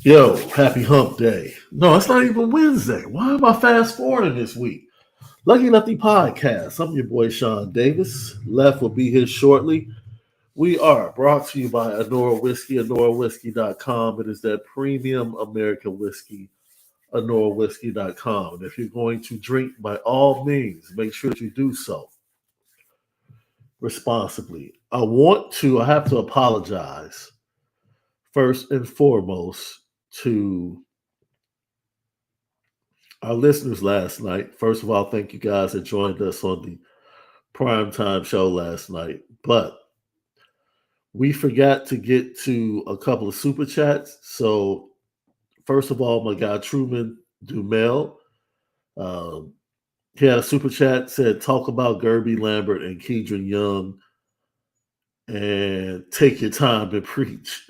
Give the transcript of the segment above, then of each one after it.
Yo, happy hump day. No, it's not even Wednesday. Why am I fast forwarding this week? Lucky Lefty Podcast. I'm your boy Shaun Davis. Left will be here shortly. We are brought to you by Onora Whiskey, OnoraWhiskey.com. It is that premium American whiskey, OnoraWhiskey.com. And if you're going to drink, by all means, make sure that you do so responsibly. I have to apologize first and foremost to our listeners last night. First of all, thank you guys that joined us on the primetime show last night. But we forgot to get to a couple of super chats. So, first of all, my guy Truman Dumel, um, he had a super chat said, "Talk about Gerby Lambert and Kedron Young and take your time and preach,"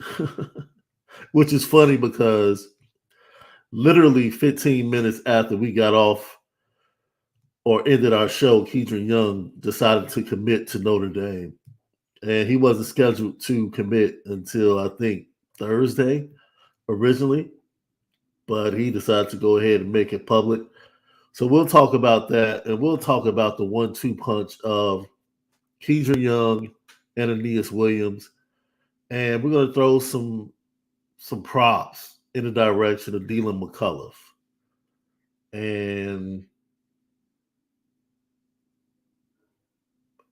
which is funny because literally 15 minutes after we got off or ended our show, Kedron Young decided to commit to Notre Dame. And he wasn't scheduled to commit until I think Thursday originally, but he decided to go ahead and make it public. So we'll talk about that, and we'll talk about the 1-2 punch of Kedron Young and Aeneas Williams. And we're going to throw some props in the direction of Deland McCullough. And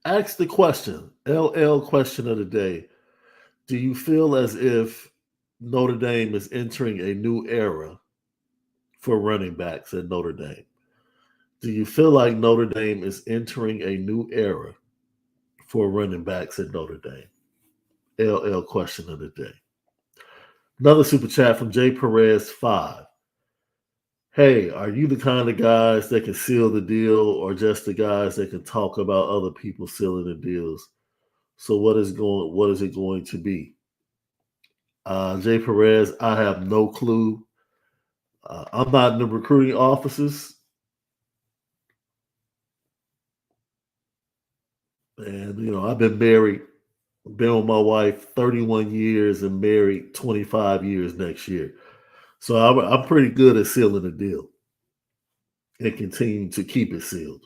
ask the question, LL question of the day. Do you feel as if Notre Dame is entering a new era for running backs at Notre Dame? Do you feel like Notre Dame is entering a new era for running backs at Notre Dame? LL question of the day. Another super chat from J Perez 5. Hey, are you the kind of guys that can seal the deal or just the guys that can talk about other people sealing the deals? So what is it going to be? Jay Perez, I have no clue. I'm not in the recruiting offices. And, I've been married, been with my wife 31 years and married 25 years next year. So I'm pretty good at sealing a deal and continuing to keep it sealed.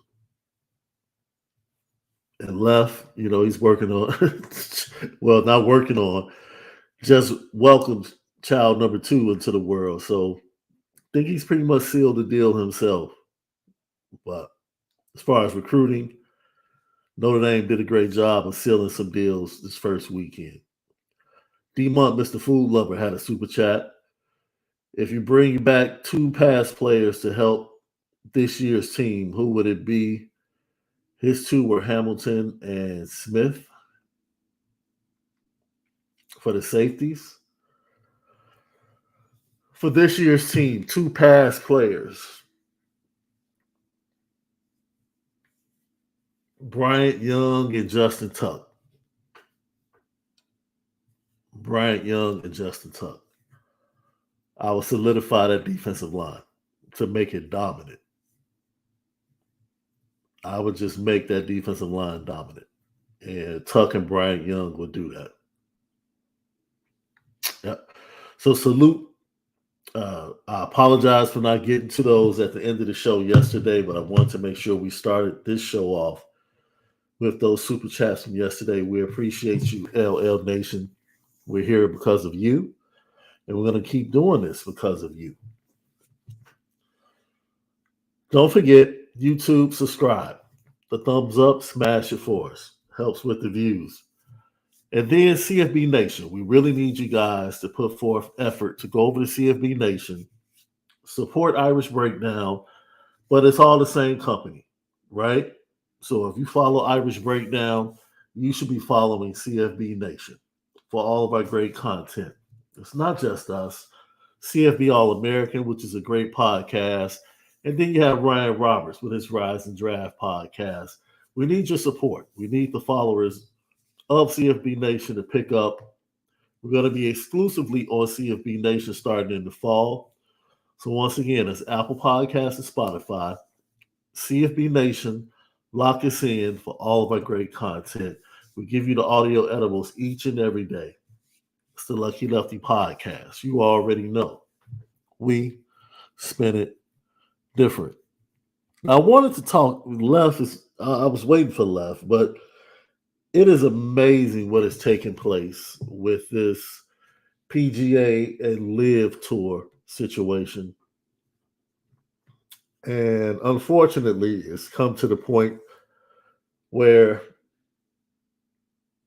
And Left, he's working on, well, not working on, just welcomed child number 2 into the world. So I think he's pretty much sealed the deal himself. But as far as recruiting, Notre Dame did a great job of sealing some deals this first weekend. D-Month, Mr. Food Lover, had a super chat. If you bring back 2 past players to help this year's team, who would it be? His 2 were Hamilton and Smith for the safeties. For this year's team, 2 past players. Bryant Young and Justin Tuck. Bryant Young and Justin Tuck. I will solidify that defensive line to make it dominant. I would just make that defensive line dominant. And Tuck and Bryant Young would do that. Yep. So salute. I apologize for not getting to those at the end of the show yesterday, but I wanted to make sure we started this show off with those super chats from yesterday. We appreciate you, LL Nation. We're here because of you, and we're going to keep doing this because of you. Don't forget, YouTube, subscribe. The thumbs up, smash it for us. Helps with the views. And then CFB Nation. We really need you guys to put forth effort to go over to CFB Nation, support Irish Breakdown, but it's all the same company, right? So if you follow Irish Breakdown, you should be following CFB Nation for all of our great content. It's not just us. CFB All American, which is a great podcast. And then you have Ryan Roberts with his Rise and Draft podcast. We need your support. We need the followers of CFB Nation to pick up. We're going to be exclusively on CFB Nation starting in the fall. So once again, it's Apple Podcasts and Spotify. CFB Nation, lock us in for all of our great content. We give you the audio edibles each and every day. It's the Lucky Lefty Podcast. You already know. We spin it different. I wanted to talk left. I was waiting for left, but it is amazing what is taking place with this PGA and Live Tour situation. And unfortunately, it's come to the point where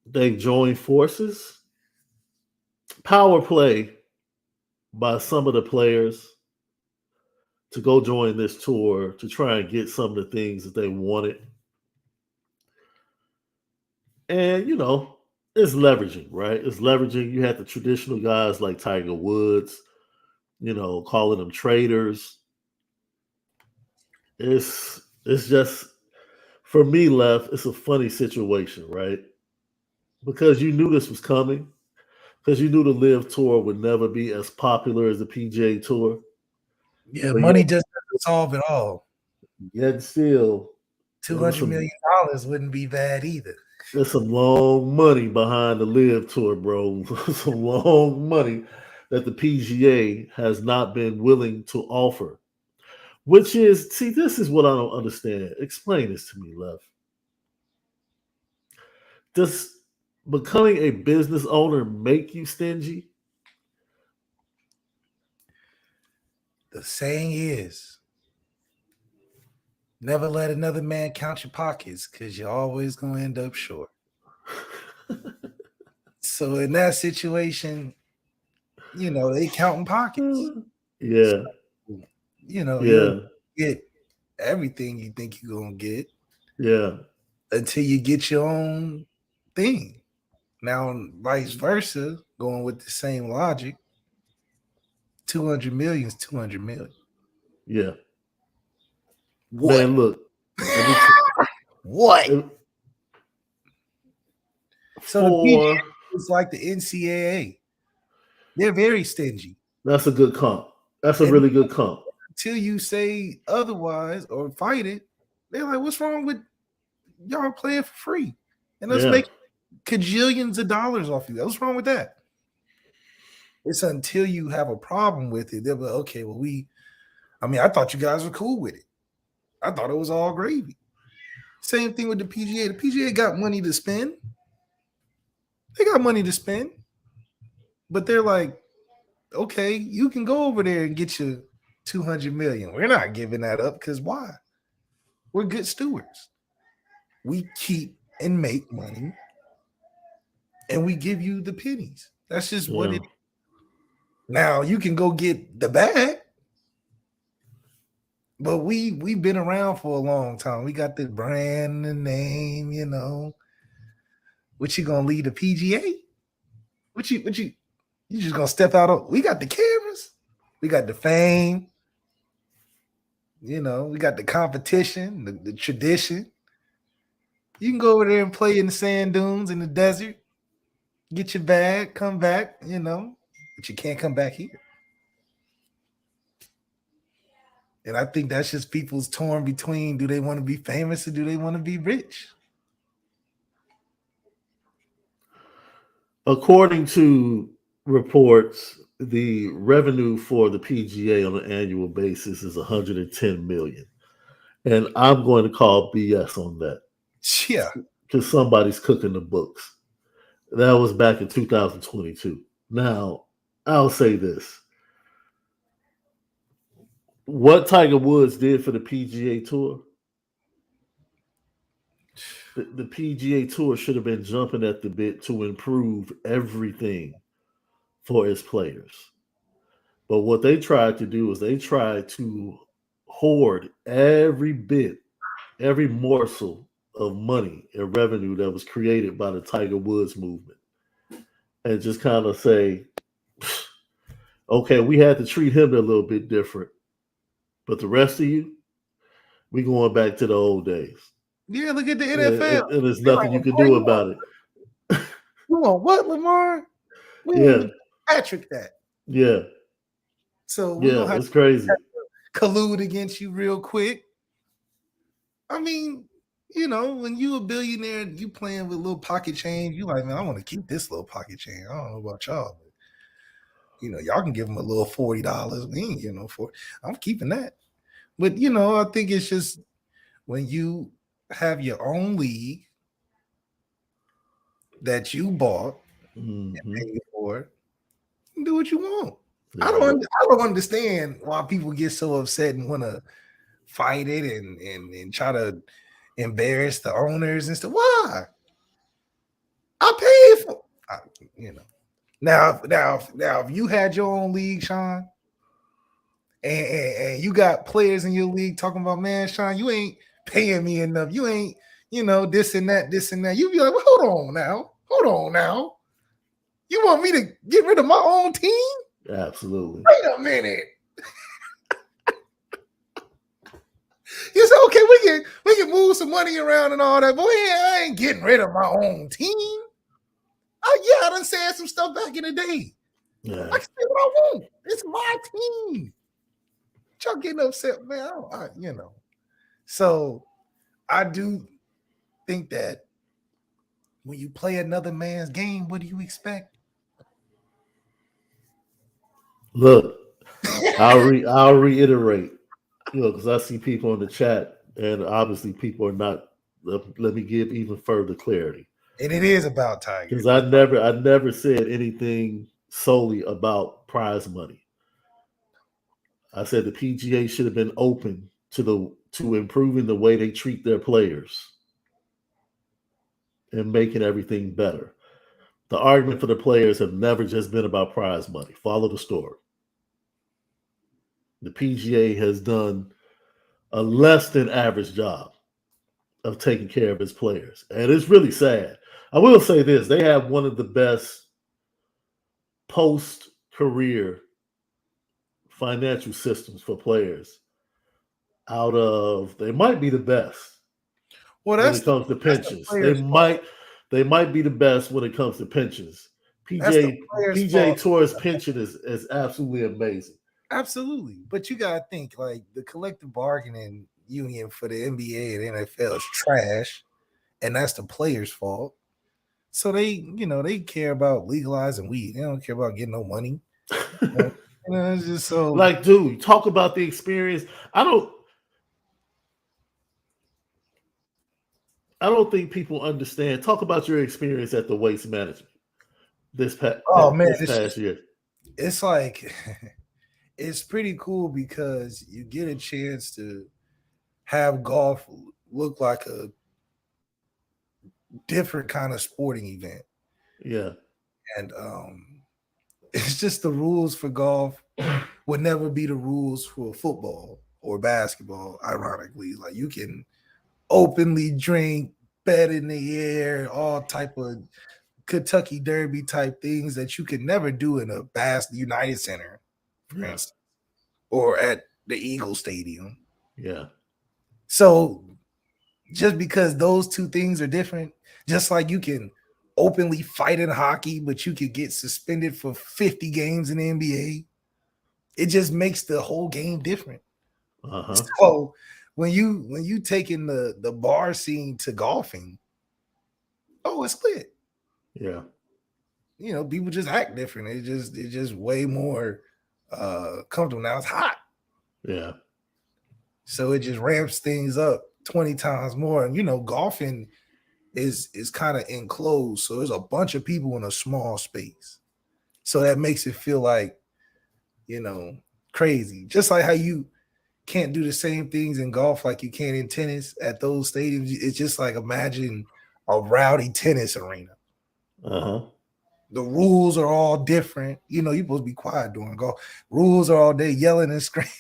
they join forces. Power play by some of the players to go join this tour to try and get some of the things that they wanted. And, it's leveraging, right? It's leveraging. You had the traditional guys like Tiger Woods, calling them traders. It's just for me, left, it's a funny situation, right? Because you knew this was coming, because you knew the Live Tour would never be as popular as the PGA Tour. Yeah, But money just doesn't solve it all. Yet still, $200 million wouldn't be bad either. There's some long money behind the Live Tour, bro. Some long money that the PGA has not been willing to offer. Which is, see, this is what I don't understand. Explain this to me, Lev. Does becoming a business owner make you stingy? The saying is, never let another man count your pockets because you're always going to end up short. So in that situation, they counting pockets. Yeah. So, you get everything you think you're going to get. Yeah. Until you get your own thing. Now, vice versa, going with the same logic, 200 million is 200 million. Yeah. What? Man, look. What? So the PGA is like the NCAA. They're very stingy. That's a good comp. That's a really good comp. Until you say otherwise or fight it, they're like, what's wrong with y'all playing for free? And let's make cajillions of dollars off you. What's wrong with that? It's until you have a problem with it. They'll be like, okay, well, I thought you guys were cool with it. I thought it was all gravy. Same thing with the PGA. The PGA got money to spend. They got money to spend. But they're like, okay, you can go over there and get your 200 million. We're not giving that up because why? We're good stewards. We keep and make money and we give you the pennies. That's just what it is. Now you can go get the bag, but we've been around for a long time. We got the brand, the name, What you gonna leave the PGA? What you just gonna step out of? We got the cameras, we got the fame, we got the competition, the tradition. You can go over there and play in the sand dunes in the desert, get your bag, come back, but you can't come back here. And I think that's just people's torn between, do they want to be famous or do they want to be rich? According to reports, the revenue for the PGA on an annual basis is 110 million. And I'm going to call BS on that. Yeah. Because somebody's cooking the books. That was back in 2022. Now, I'll say this. What Tiger Woods did for the PGA Tour, the PGA Tour should have been jumping at the bit to improve everything for its players. But what they tried to do is they tried to hoard every bit, every morsel of money and revenue that was created by the Tiger Woods movement. And just kind of say, okay, we had to treat him a little bit different. But the rest of you, we going back to the old days. Yeah, look at the NFL. And there's nothing you can do about it. You want what, Lamar? We didn't Patrick that. Yeah. So it's crazy. Collude against you real quick. I mean, when you a billionaire, you playing with little pocket change, you like, man, I want to keep this little pocket change. I don't know about y'all. y'all can give them a little $40. We ain't getting no $40. I'm keeping that. But I think it's just when you have your own league that you bought and paid for, do what you want. Yeah. I don't understand why people get so upset and want to fight it and try to embarrass the owners and stuff. Why? I paid for, Now, if you had your own league, Shaun, and you got players in your league talking about, man, Shaun, you ain't paying me enough. You ain't, this and that. You be like, well, hold on now. You want me to get rid of my own team? Absolutely. Wait a minute. You said, okay, we can move some money around and all that, but I ain't getting rid of my own team. I done said some stuff back in the day. Yeah. I can say what I want. It's my team. Y'all getting upset, man. So I do think that when you play another man's game, what do you expect? Look, I'll reiterate, because I see people in the chat, and obviously people are not. Let me give even further clarity. And it is about Tiger. Because I never said anything solely about prize money. I said the PGA should have been open to improving the way they treat their players and making everything better. The argument for the players have never just been about prize money. Follow the story. The PGA has done a less than average job of taking care of its players. And it's really sad. I will say this. They have one of the best post-career financial systems for players they might be the best when it comes to pensions. They might be the best when it comes to pensions. PGA Tour's pension is absolutely amazing. Absolutely. But you got to think, like, the collective bargaining union for the NBA and NFL is trash, and that's the players' fault. So they care about legalizing weed. They don't care about getting no money. It's just so, like, dude, talk about the experience. I don't think people understand. Talk about your experience at the Waste Management this past year. It's like it's pretty cool because you get a chance to have golf look like a different kind of sporting event. Yeah. And it's just the rules for golf would never be the rules for football or basketball, ironically. Like, you can openly drink, bet in the air, all type of Kentucky Derby type things that you could never do in a United Center, for instance, or at the Eagle Stadium. Yeah. So just because those two things are different, just like you can openly fight in hockey, but you could get suspended for 50 games in the NBA, it just makes the whole game different. So when you taking the bar scene to golfing, it's lit. Yeah. People just act different. It's just way more comfortable. Now it's hot. Yeah. So it just ramps things up 20 times more. And golfing is kind of enclosed. So there's a bunch of people in a small space. So that makes it feel like, crazy. Just like how you can't do the same things in golf like you can in tennis at those stadiums. It's just like, imagine a rowdy tennis arena. The rules are all different. You're supposed to be quiet during golf. Rules are all day yelling and screaming.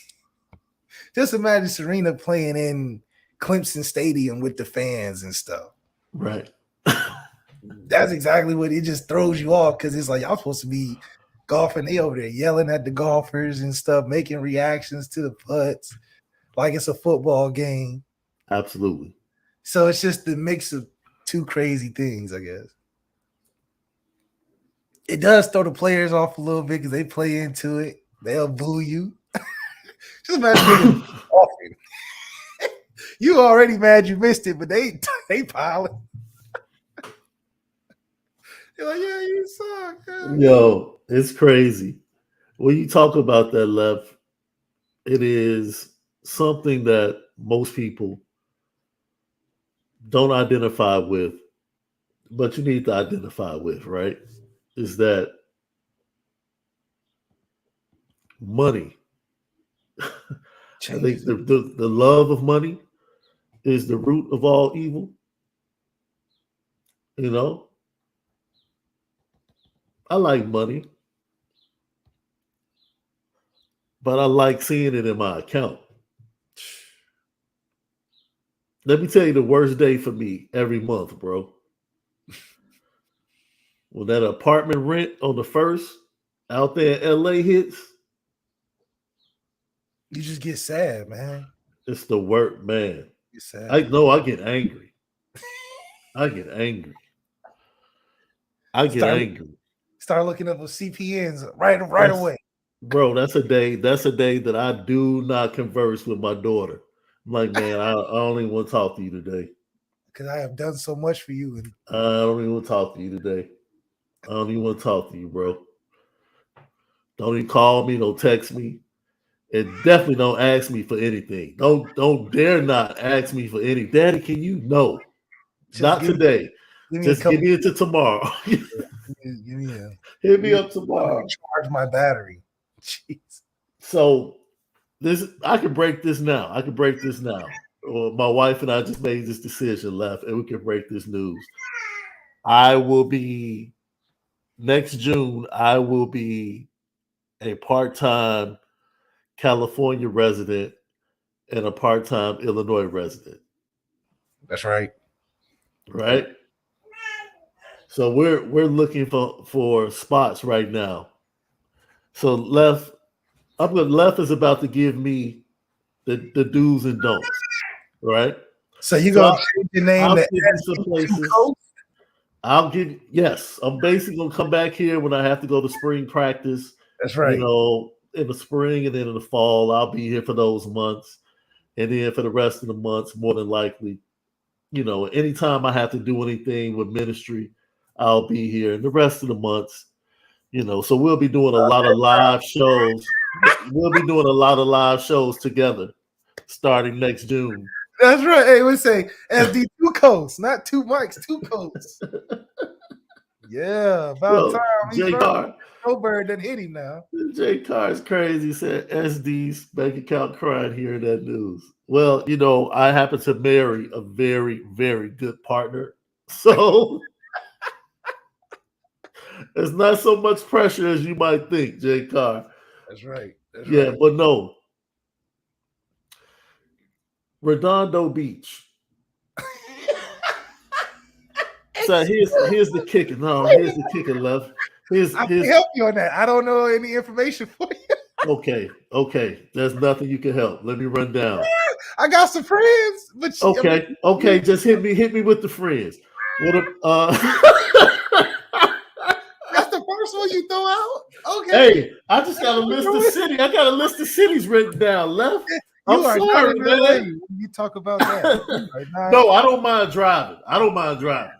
Just imagine Serena playing in Clemson Stadium with the fans and stuff. Right. That's exactly what it just throws you off, because it's like, y'all supposed to be golfing. They over there yelling at the golfers and stuff, making reactions to the putts like it's a football game. Absolutely. So it's just the mix of two crazy things, I guess. It does throw the players off a little bit because they play into it. They'll boo you. Just imagine golfing. You already mad you missed it, but they piling. You're like, yeah, you suck. Yo, it's crazy. when you talk about that left, it is something that most people don't identify with, but you need to identify with, right? Is that money? I think Changes. the love of money is the root of all evil. You know, I like money, but I like seeing it in my account. Let me tell you the worst day for me every month, bro. When that apartment rent on the first out there in LA hits, You just get sad, man. it's the work, man. Get sad. I know I get angry. I get angry. I get Start angry. start looking up with CPNs right That's away. bro, that's a day. That's a day that I do not converse with my daughter. I'm like, man, I don't even want to talk to you today. Because I have done so much for you. And I don't even want to talk to you today. I don't even want to talk to you, bro. Don't even call me. Don't text me. And definitely don't ask me for anything. Don't dare not ask me for any. Daddy, can you? No, just not today. give me a Just give couple. me into tomorrow. Give me a. Hit me Give up tomorrow. charge my battery. Jeez. So this, I can break this now. I can break this now. Well, my wife and I just made this decision left, and we can break this news. I will be next June. I will be a part-time California resident and a part-time Illinois resident. That's right. Right. So we're looking for spots right now. So left is about to give me the do's and don'ts. Right. So you're So gonna change your name I'll to give you some SD2 places. Coast? I'll give yes. I'm basically gonna come back here when I have to go to spring practice. That's You right. know, in the spring and then in the fall, I'll be here for those months, and then for the rest of the months, more than likely, anytime I have to do anything with ministry, I'll be here. And the rest of the months, so we'll be doing a lot of live shows. We'll be doing a lot of live shows together starting next June. That's right. Hey, we say SD2 Coast, not two mics, two coasts. Yeah, about time. J Car, Snowbird done hit him now. J Car is crazy. He said SD's bank account crying hearing that news. Well, I happen to marry a very, very good partner. So it's not so much pressure as you might think, J Car. That's right. That's Yeah, right. but no. Redondo Beach. So here's the kicker. No, here's the kicker, left. I can help you on that. I don't know any information for you. Okay. There's nothing you can help. Let me run down. I got some friends, but okay. Just hit me with the friends. That's the first one you throw out. Okay. Hey, I just got a list of cities. I got a list of cities written down. Left. I'm sorry, man. You talk about that. No, I don't mind driving.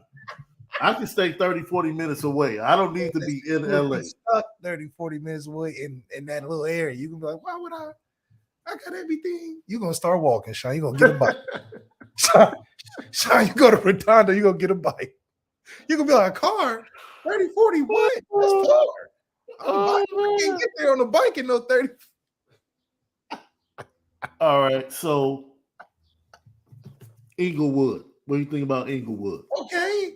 I can stay 30, 40 minutes away. I don't need to be in LA. Stuck 30, 40 minutes away in that little area. You can be like, why would I got everything. You're going to start walking, Shaun. You're going to get a bike. Shaun, you go to Redondo, you're going to get a bike. You're going to be like, a car? 30, 40, what? That's far. I can't get there on a bike in no 30. All right, so Inglewood. What do you think about Inglewood? Okay,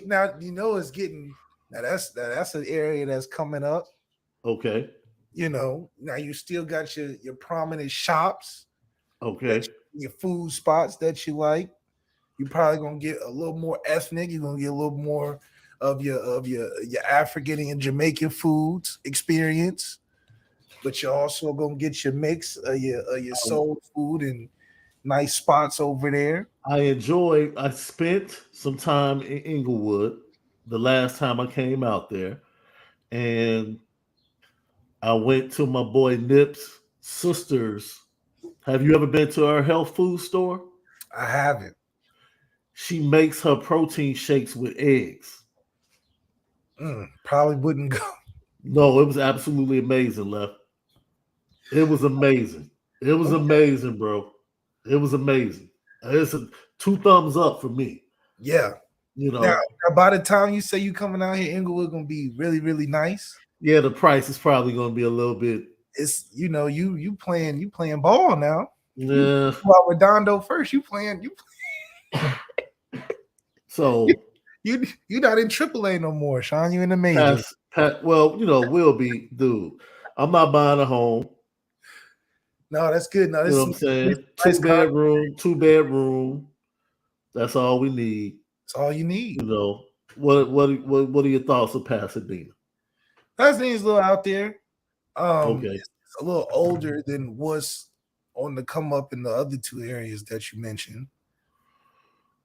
now it's getting that's an area that's coming up. Okay. Now you still got your prominent shops. Okay. Your food spots that you like. You're probably gonna get a little more ethnic. You're gonna get a little more of your African and Jamaican foods experience. But you're also gonna get your mix of your soul food and nice spots over there. I spent some time in Inglewood the last time I came out there, and I went to my boy Nip's sister's. Have you ever been to her health food store? I haven't. She makes her protein shakes with eggs. Probably wouldn't go. No, it was absolutely amazing, Left. It was amazing. It was Okay. amazing, bro. It was amazing. It's two thumbs up for me. Yeah. You Now, know, by the time you say you coming out here, Inglewood gonna be really, really nice. yeah, the price is probably going to be a little bit. It's you playing ball now. You Yeah. go out with Dondo first. So You not in AAA no more, Shaun. You in the majors. well, we'll be, dude. I'm not buying a home. No, that's good. No, You know this what I'm is saying? nice Two contract. bedroom, two bedroom. That's all we need. That's all you need. You know, what are your thoughts of Pasadena? Pasadena's a little out there. Okay. It's a little older than what's on the come up in the other two areas that you mentioned.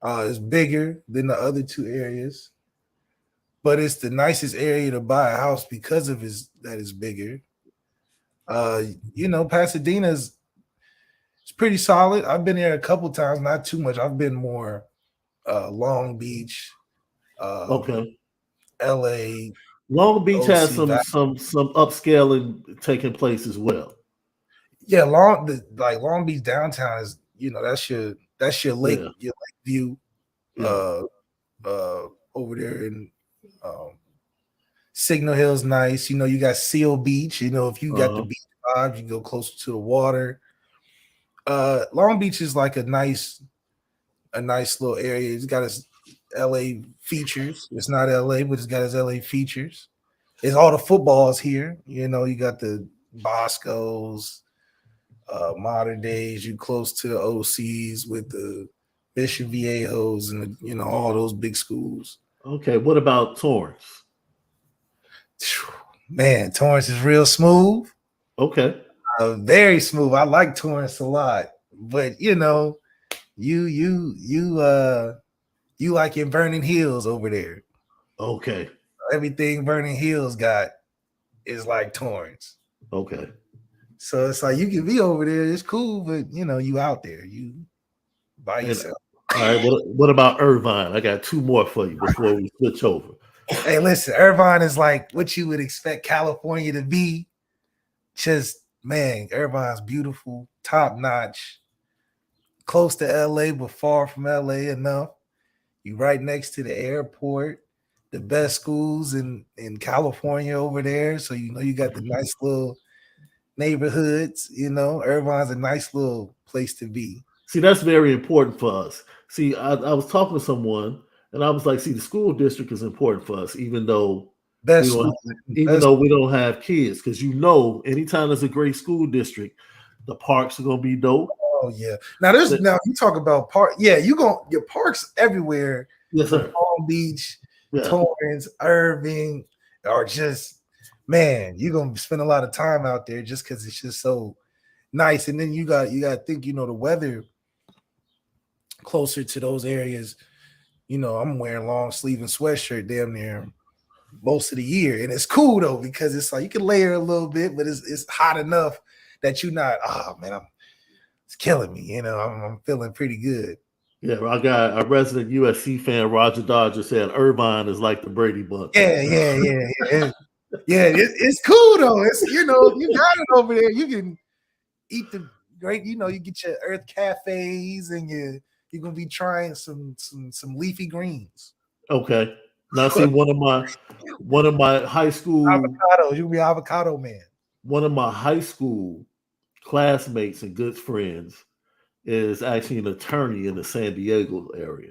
It's bigger than the other two areas, but it's the nicest area to buy a house because of that it's bigger. Pasadena's it's pretty solid. I've been there a couple times, not too much. I've been more Long Beach, Okay. LA, Long Beach has OC some Valley. some upscaling taking place as well. Yeah, Long Beach downtown is that's Yeah. your lake view Yeah. over there in um, Signal Hill's nice. You got Seal Beach. If you got the Uh-huh. beach vibes, you can go closer to the water. Long Beach is like a nice little area. It's got its LA features. It's not LA, but it's got its LA features. It's all the footballs here. You got the Boscos, modern days. You close to the OCs with the Bishop Viejos and all those big schools. Okay. What about Torrance? Man, Torrance is real smooth. Okay. Very smooth. I like Torrance a lot, but you like in Vernon Hills over there. Okay. Everything Vernon Hills got is like Torrance. Okay. So it's like you can be over there, it's cool, but you out there, you by yourself. All right. What about Irvine? I got two more for you before we switch over. Hey, listen, Irvine is like what you would expect California to be. Just man, Irvine's beautiful, top notch, close to LA, but far from LA enough. You right next to the airport, the best schools in California over there. So you got the nice little neighborhoods. Irvine's a nice little place to be. See, that's very important for us. See, I was talking to someone and I was like, see, the school district is important for us, even though we Best don't school, even though we don't have kids, because anytime there's a great school district, the parks are gonna be dope. Oh yeah. Now you talk about park. Yeah, your parks everywhere. Yes, sir. Palm Beach, Yeah. Torrance, Irving, are just man. You're gonna spend a lot of time out there just because it's just so nice. And then you got to think the weather closer to those areas. I'm wearing long sleeve and sweatshirt damn near most of the year, and it's cool though because it's like you can layer a little bit, but it's hot enough that you're not. Oh man, it's killing me. I'm feeling pretty good. Yeah, I got a resident USC fan, Roger Dodger, said Irvine is like the Brady Bunch. Yeah. It's cool though. It's you got it over there. You can eat the great. You get your Earth cafes, and you're gonna be trying some leafy greens. Okay. Now see one of my high school Avocados. You'll be avocado man. One of my high school classmates and good friends is actually an attorney in the San Diego area.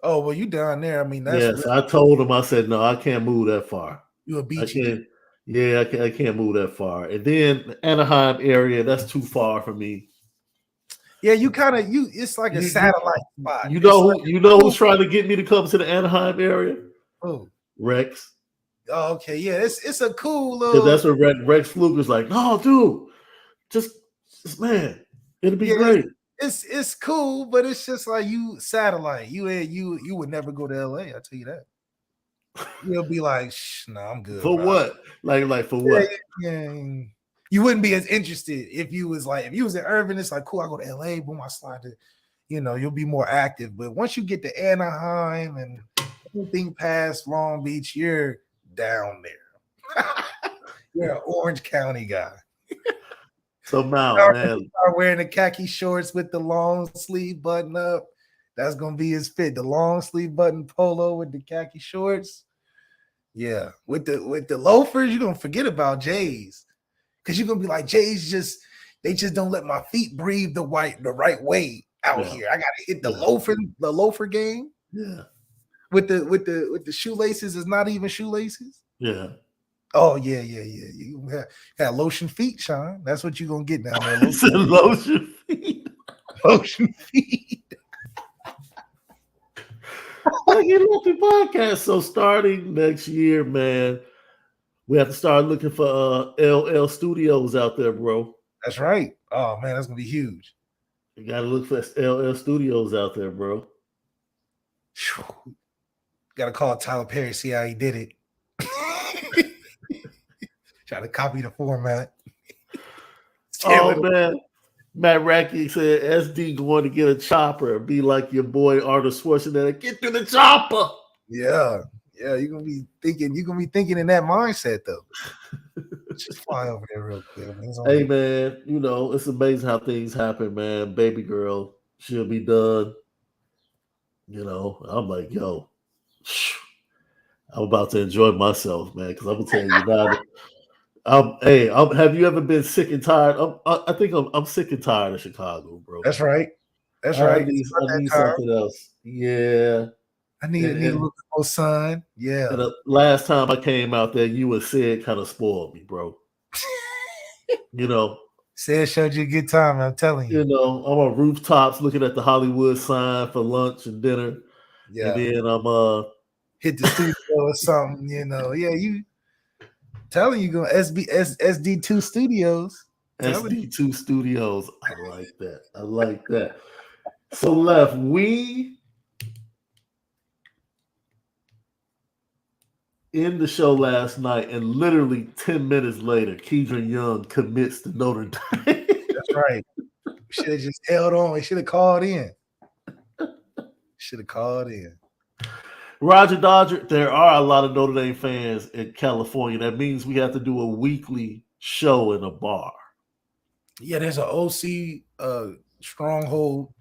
Oh well, you down there? I mean, that's yes. I told him. I said, no, I can't move that far. You a I beach? can't. Yeah, I can't move that far. And then Anaheim area, that's too far for me. Yeah, it's like a satellite spot. You know who's trying to get me to come to the Anaheim area? Oh, Rex. Oh, okay, yeah, it's a cool little. That's what Rex Fluker's like. No, dude, just man, it'll be great. It's cool, but it's just like you satellite. You would never go to LA. I'll tell you that. You'll be like, no, I'm good. For what? Like for what? Yeah. You wouldn't be as interested if you was in Irving. It's like cool. I go to LA. Boom, I slide to. You'll be more active. But once you get to Anaheim and anything past Long Beach, you're down there. You're an Orange County guy. So now, man, start wearing the khaki shorts with the long sleeve button up. That's gonna be his fit. The long sleeve button polo with the khaki shorts. Yeah, with the loafers, you're gonna forget about J's, because you're gonna be like, J's they just don't let my feet breathe the right way out here. I gotta hit the loafer game. Yeah, with the shoelaces is not even shoelaces. Yeah. Oh yeah. You have lotion feet, Shaun. That's what you're gonna get down there. Lotion feet. Lotion feet. Like you Lefty podcast. So starting next year, man, we have to start looking for LL Studios out there, bro. That's right. Oh man, that's gonna be huge. You gotta look for LL Studios out there, bro. Gotta call Tyler Perry, see how he did it. Try to copy the format. Oh man. Matt Racky said SD going to get a chopper, be like your boy Arnold Schwarzenegger. Get to the chopper. Yeah, you're gonna be thinking in that mindset though. Just fly over there real quick. Hey man, you know, it's amazing how things happen, man. Baby girl, she'll be done. You know, I'm like, yo, I'm about to enjoy myself, man, because I'm gonna tell you now. Have you ever been sick and tired? I think I'm sick and tired of Chicago, bro. That's right. I need something else. Yeah. I need a little more sun. Yeah. And the last time I came out there, you and Sid kind of spoiled me, bro. You know. Sid showed you a good time, I'm telling you. You know, I'm on rooftops looking at the Hollywood sign for lunch and dinner. Yeah. And then I'm hit the studio or something, you know. Yeah, you telling you going SD2 Studios. SD2 Studios. I like that. So Left, we in the show last night, and literally 10 minutes later, Kedron Young commits to Notre Dame. That's right. Should have just held on. He should have called in. Roger Dodger, there are a lot of Notre Dame fans in California. That means we have to do a weekly show in a bar. Yeah, there's an OC stronghold.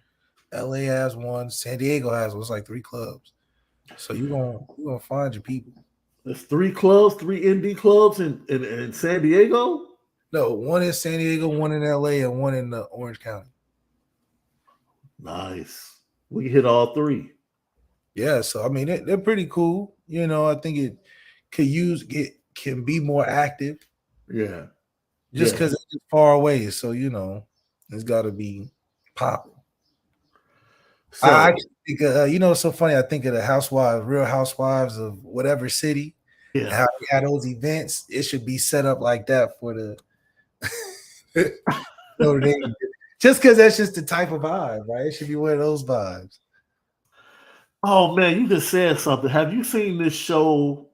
LA has one. San Diego has one. It's like 3 clubs. So you're gonna find your people. There's 3 clubs, 3 indie clubs in San Diego? No, one in San Diego, one in LA, and one in Orange County. Nice. We can hit all 3. Yeah, so I mean they're pretty cool. You know, I think it can be more active. Yeah. Just because it's far away. So, you know, it's gotta be popping. So, I think you know, it's so funny. I think of the Real Housewives of whatever city. Yeah. How they had those events. It should be set up like that for the Notre Dame. Just because that's just the type of vibe, right? It should be one of those vibes. Oh man, you just said something. Have you seen this show,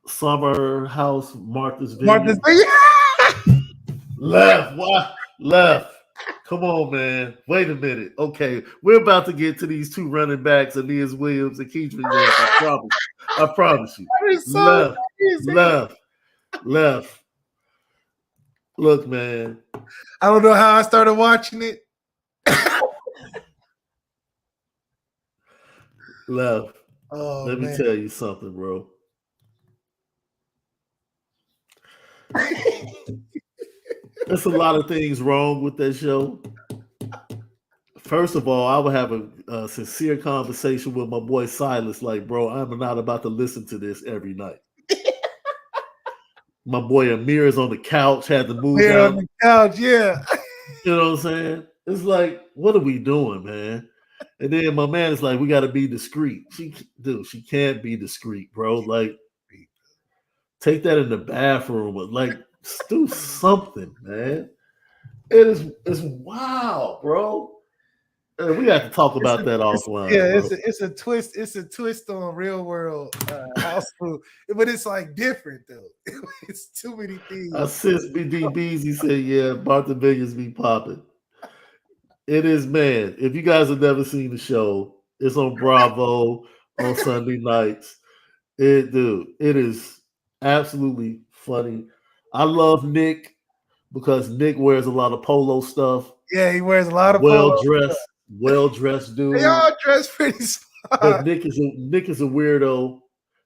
Summer House Martha's Vineyard? Left. What? Left. Come on, man. Wait a minute. Okay, we're about to get to these 2 running backs, Aeneas Williams and Kedron Young. I promise you. Left. Look, man. I don't know how I started watching it. Left. Let me tell you something, bro. There's a lot of things wrong with that show. First of all, I would have a sincere conversation with my boy Silas, like, bro, I'm not about to listen to this every night. My boy Amir is on the couch, had to move down. On the couch, yeah. You know what I'm saying? It's like, what are we doing, man? And then my man is like, we got to be discreet. She can't be discreet, bro. Like, take that in the bathroom, but like, do something, man. It's wild, bro. We got to talk about that offline. Yeah, it's a twist. It's a twist on real world house food, but it's like different though. It's too many things. Assist BDBs, he said, yeah, Martha Millions be popping. It is, man. If you guys have never seen the show, it's on Bravo on Sunday nights. It is absolutely funny. I love Nick because Nick wears a lot of polo stuff. Yeah, he wears a lot of Well polo. dressed, well dressed They dude. all dress pretty But smart. Nick is a weirdo.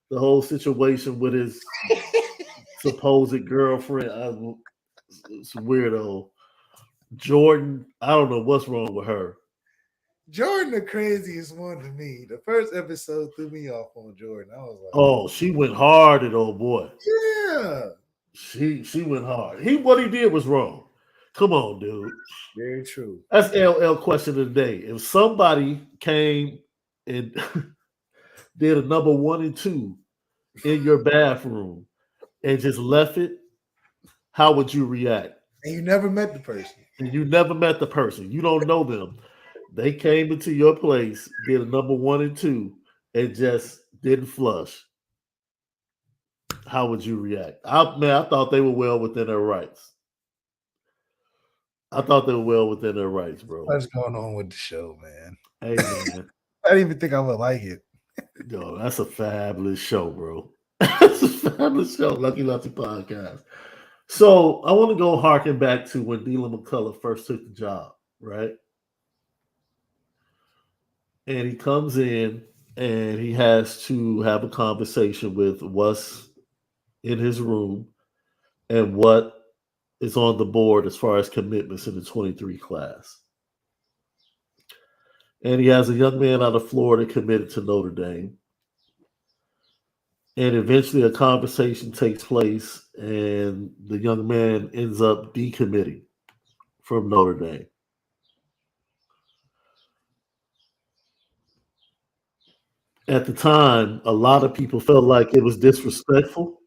The whole situation with his supposed girlfriend, it's weirdo. Jordan, I don't know what's wrong with her. Jordan, the craziest one to me. The first episode threw me off on Jordan. I was like, Oh, she went hard at old boy. yeah, She went hard. What he did was wrong. Come on, dude. very true. That's LL question of the day. If somebody came and did a number 1 and 2 in your bathroom and just left it, how would you react? And you never met the person. And you never met the person. You don't know them. They came into your place, did a number 1 and 2, and just didn't flush. How would you react? I thought they were well within their rights. I thought they were well within their rights, bro. What's going on with the show, man? Hey, man. I didn't even think I would like it. Yo, that's a fabulous show, bro. That's a fabulous show. Lucky Lefty Podcast. So I want to go harken back to when Deland McCullough first took the job, right? And he comes in and he has to have a conversation with what's in his room and what is on the board as far as commitments in the 23 class. And he has a young man out of Florida committed to Notre Dame. And eventually a conversation takes place and the young man ends up decommitting from Notre Dame. At the time, a lot of people felt like it was disrespectful.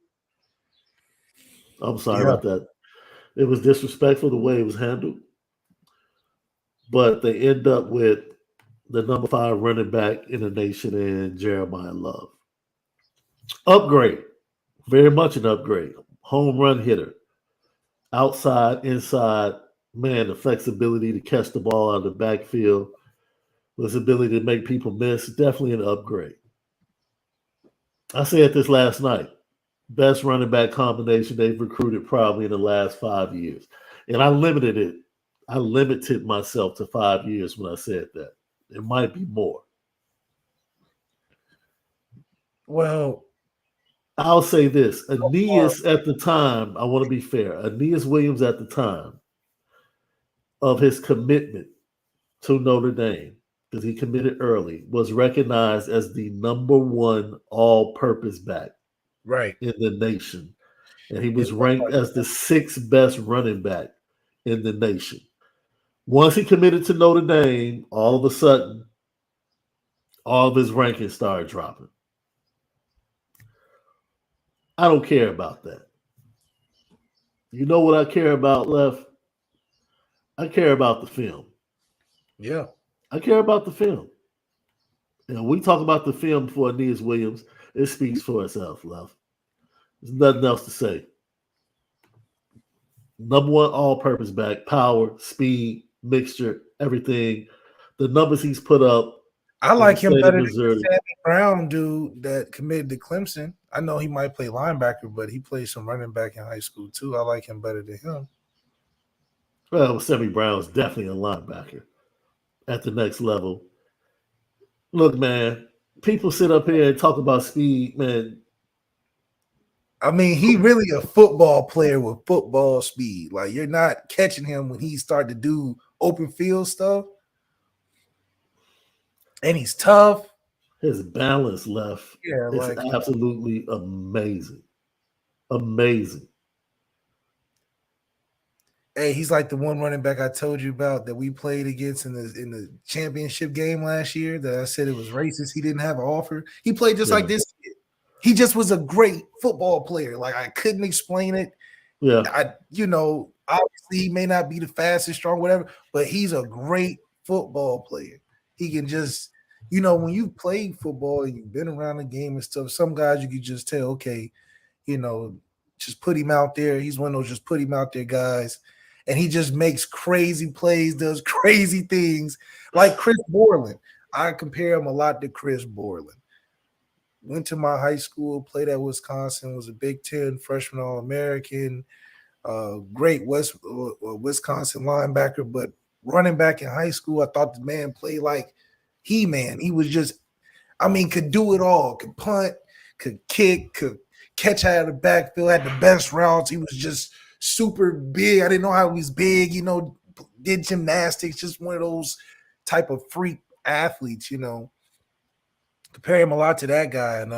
I'm sorry about that. It was disrespectful the way it was handled. But they end up with the number 5 running back in the nation and Jeremiah Love. Upgrade. Very much an upgrade. Home run hitter. Outside, inside. Man, the flexibility to catch the ball out of the backfield. His ability to make people miss. Definitely an upgrade. I said this last night. Best running back combination they've recruited probably in the last 5 years. And I limited it. I limited myself to 5 years when I said that. It might be more. Well, I'll say this. Aeneas at the time, I want to be fair. Aeneas Williams at the time of his commitment to Notre Dame, because he committed early, was recognized as the number 1 all-purpose back in the nation. And he was ranked as the 6th best running back in the nation. Once he committed to Notre Dame, all of a sudden, all of his rankings started dropping. I don't care about that. You know what I care about, Left? I care about the film. Yeah. I care about the film. And we talk about the film for Aeneas Williams. It speaks for itself, Left. There's nothing else to say. Number 1 all-purpose back, power, speed, mixture, everything. The numbers he's put up. I like him better than the Sammy Brown dude that committed to Clemson. I know he might play linebacker, but he played some running back in high school too. I like him better than him. Well, Sammy Brown's definitely a linebacker at the next level. Look, man, people sit up here and talk about speed, man. I mean, he really a football player with football speed. Like, you're not catching him when he started to do open field stuff. And he's tough. His balance Left is absolutely amazing. Amazing. Hey, he's like the one running back I told you about that we played against in the championship game last year that I said it was racist. He didn't have an offer. He played just like this kid. He just was a great football player. Like, I couldn't explain it. Yeah. Obviously he may not be the fastest, strong, whatever, but he's a great football player. He can just, when you play football and you've been around the game and stuff, some guys you can just tell, okay, just put him out there. He's one of those just put him out there guys. And he just makes crazy plays, does crazy things like Chris Borland. I compare him a lot to Chris Borland. went to my high school, played at Wisconsin, was a Big Ten freshman All-American, great Wisconsin linebacker, but running back in high school, I thought the man played like He-Man. He was just, could do it all, could punt, could kick, could catch out of the backfield, had the best routes. He was just super big. I didn't know how he was big, did gymnastics, just one of those type of freak athletes, Compare him a lot to that guy. And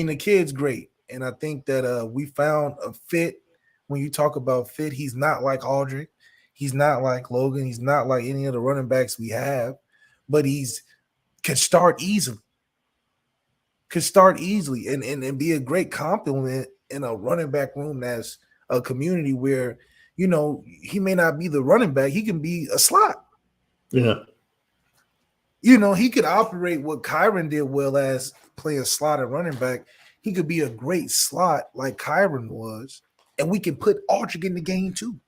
the kid's great. And I think that we found a fit. When you talk about fit, he's not like Aldrick. He's not like Logan. He's not like any of the running backs we have, but can start easily. And be a great compliment in a running back room that's a community where, he may not be the running back. He can be a slot. Yeah. He could operate what Kyron did well as playing slot and running back. He could be a great slot like Kyron was, and we can put Aldrick in the game too.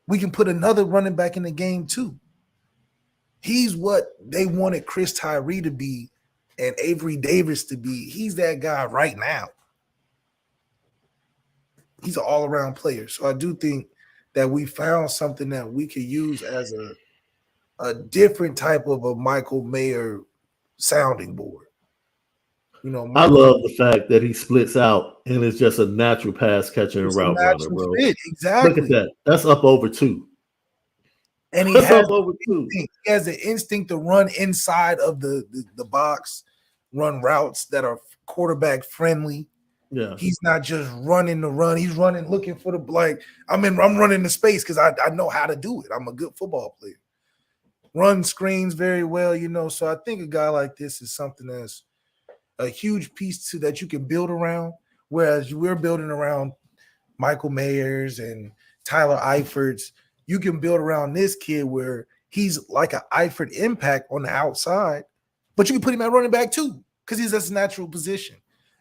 We can put another running back in the game too. He's what they wanted Chris Tyree to be and Avery Davis to be. He's that guy right now. He's an all-around player. So I do think that we found something that we could use as a different type of a Michael Mayer sounding board. I love the fact that he splits out and is just a natural pass catcher and route runner, bro. Exactly. Look at that. That's up over 2. And he has the instinct to run inside of the box, run routes that are quarterback friendly. Yeah. He's not just running the run. He's running looking for I'm running the space because I know how to do it. I'm a good football player. Run screens very well, So I think a guy like this is something that's a huge piece that you can build around, whereas we're building around Michael Mayers and Tyler Eifert's. You can build around this kid where he's like an Eifert impact on the outside, but you can put him at running back too because he's his natural position.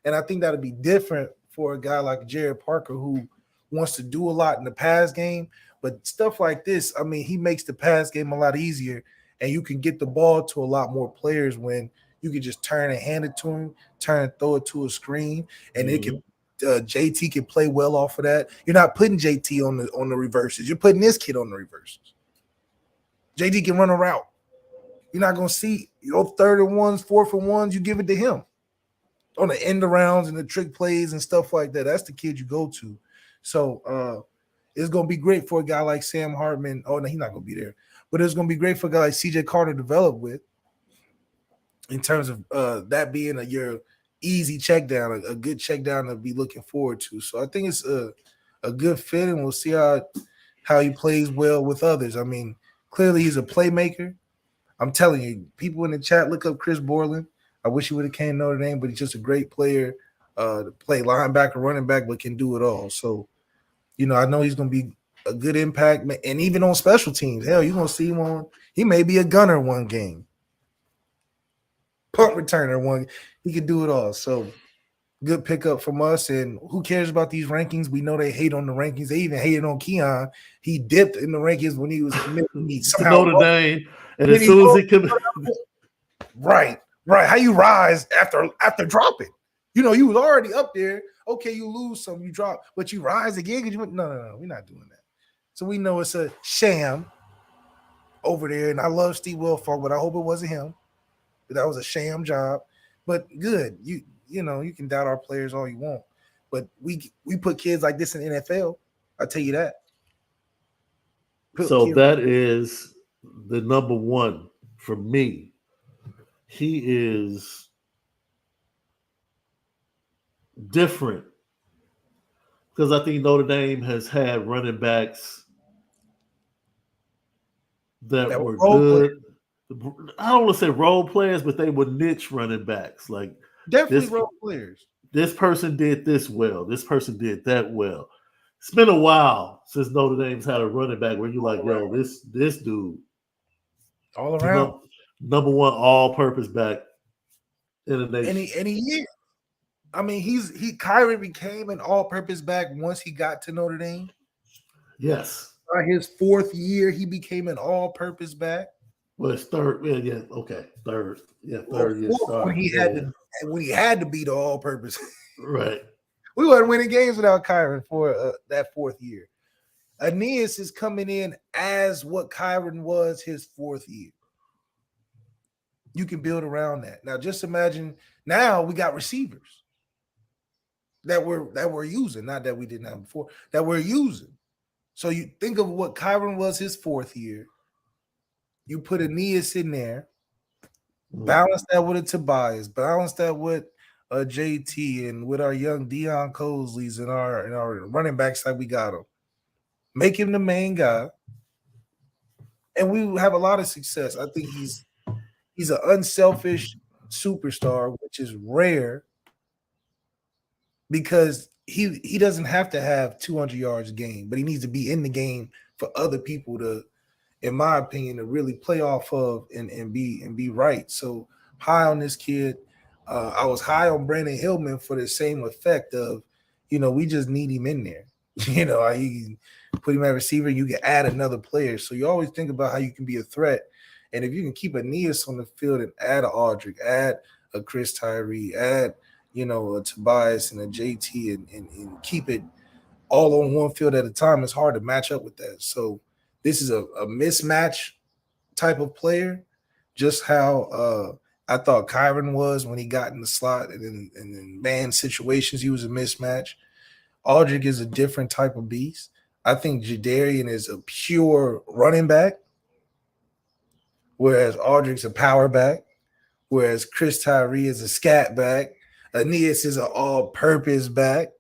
And I think that'd be different for a guy like Jared Parker who wants to do a lot in the pass game, but stuff like this, he makes the pass game a lot easier, and you can get the ball to a lot more players when you can just turn and hand it to him, turn and throw it to a screen, and it can JT can play well off of that. You're not putting JT on the reverses. You're putting this kid on the reverses. JT can run a route. You're not going to see third and ones, fourth and ones. You give it to him on the end arounds and the trick plays and stuff like that. That's the kid you go to. So it's going to be great for a guy like Sam Hartman. Oh, no, he's not going to be there. But it's going to be great for a guy like CJ Carter to develop with in terms of that being your easy check down, a good check down to be looking forward to. So I think it's a good fit, and we'll see how he plays well with others. Clearly he's a playmaker. I'm telling you, people in the chat, look up Chris Borland. I wish he would have came to Notre Dame, but he's just a great player to play linebacker, running back, but can do it all. So, I know he's going to be a good impact, and even on special teams. Hell, you're going to see him he may be a gunner one game. Punt returner one. He could do it all. So, good pickup from us. And who cares about these rankings? We know they hate on the rankings. They even hated on Keon. He dipped in the rankings when he was committed to Notre Dame. And as soon as he could, right. How you rise after dropping? You was already up there. Okay, you lose some, you drop, but you rise again. No, we're not doing that. So we know it's a sham over there. And I love Steve Wilfork, but I hope it wasn't him. That was a sham job. But good. You can doubt our players all you want. But we put kids like this in the NFL. I'll tell you that. That is the number one for me. He is different because I think Notre Dame has had running backs that were good. I don't want to say role players, but they were niche running backs. Like definitely role players. This person did this well. This person did that well. It's been a while since Notre Dame's had a running back where you're like, yo, this dude all around number one all-purpose back in the nation. And he is. Kyrie became an all-purpose back once he got to Notre Dame. Yes. By his fourth year, he became an all-purpose back. Well, it's third. Yeah, okay, third. Yeah, Well, third year fourth start. when he had to be the all-purpose. Right. We weren't winning games without Kyron for that fourth year. Aeneas is coming in as what Kyron was his fourth year. You can build around that. Now, just imagine now we got receivers that we're using, not that we didn't have before, that we're using. So you think of what Kyron was his fourth year. You put Aeneas in there, balance that with a Tobias, balance that with a JT, and with our young Deion Cosleys and our running backs like we got them. Make him the main guy, and we will have a lot of success. I think he's an unselfish superstar, which is rare because he doesn't have to have 200 yards a game, but he needs to be in the game for other people to, in my opinion, to really play off of and be right. So high on this kid. I was high on Brandon Hillman for the same effect of, we just need him in there. You put him at receiver, you can add another player. So you always think about how you can be a threat. And if you can keep Aeneas on the field and add a Aldrick, add a Chris Tyree, add, a Tobias and a JT and keep it all on one field at a time, it's hard to match up with that. So this is a mismatch type of player, just how I thought Kyron was when he got in the slot and in man situations, he was a mismatch. Aldrick is a different type of beast. I think Jadarian is a pure running back, whereas Aldrick's a power back, whereas Chris Tyree is a scat back. Aeneas is an all-purpose back,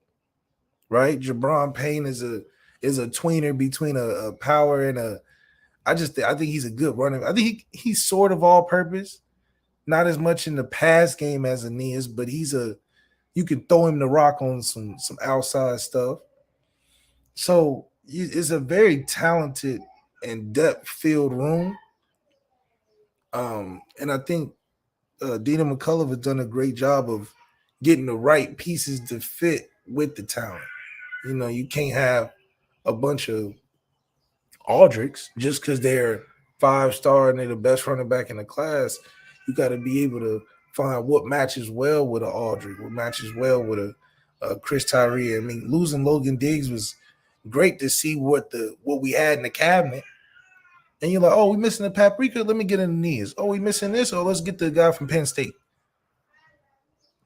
right? Jabron Payne is a tweener between a power and a. I think he's a good runner. I think he's sort of all-purpose. Not as much in the pass game as Aeneas, but you can throw him the rock on some outside stuff. So it's a very talented and depth-filled room. And I think Dina McCullough has done a great job of getting the right pieces to fit with the talent. You can't have a bunch of Aldricks just because they're 5-star and they're the best running back in the class. You got to be able to find what matches well with an Aldrick, what matches well with a Chris Tyree. I mean, losing Logan Diggs was great to see what we had in the cabinet. And you're like, oh, we missing a Paprika? Let me get in the knees. Oh, we missing this? Oh, let's get the guy from Penn State.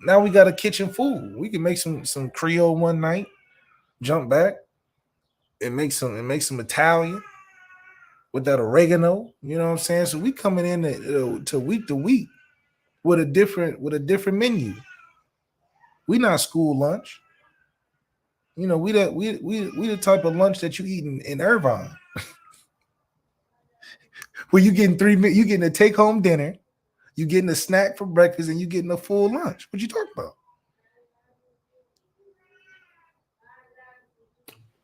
Now we got a kitchen fool. We can make some Creole one night, jump back, and make some Italian with that oregano. You know what I'm saying? So we coming in to week with a different menu. We not school lunch. We the type of lunch that you eat in Irvine. Where you getting a take-home dinner, you getting a snack for breakfast, and you getting a full lunch. What you talking about?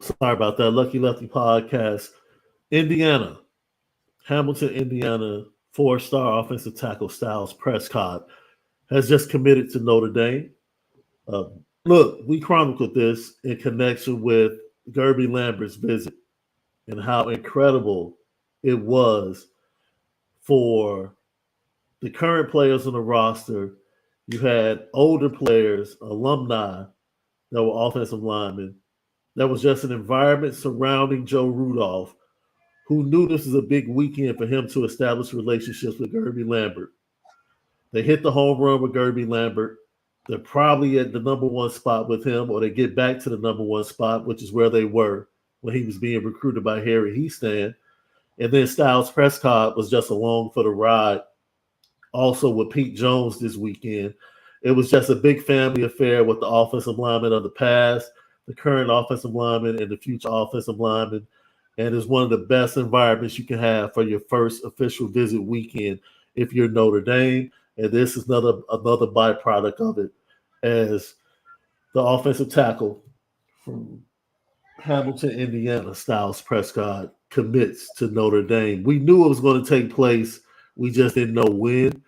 Sorry about that. Lucky Lefty podcast. Indiana, Hamilton, Indiana, 4-star offensive tackle Styles Prescott has just committed to Notre Dame. Look, we chronicled this in connection with Gerby Lambert's visit and how incredible it was for the current players on the roster. You had older players, alumni that were offensive linemen. That was just an environment surrounding Joe Rudolph, who knew this was a big weekend for him to establish relationships with Gerby Lambert. They hit the home run with Gerby Lambert. They're probably at the number one spot with him, or they get back to the number one spot, which is where they were when he was being recruited by Harry Heastand. And then Styles Prescott was just along for the ride, also with Pete Jones this weekend. It was just a big family affair with the offensive linemen of the past, the current offensive linemen, and the future offensive linemen. And it's one of the best environments you can have for your first official visit weekend if you're Notre Dame. And this is another byproduct of it, as the offensive tackle from Hamilton, Indiana, Styles Prescott, commits to Notre Dame. We knew it was going to take place. We just didn't know when.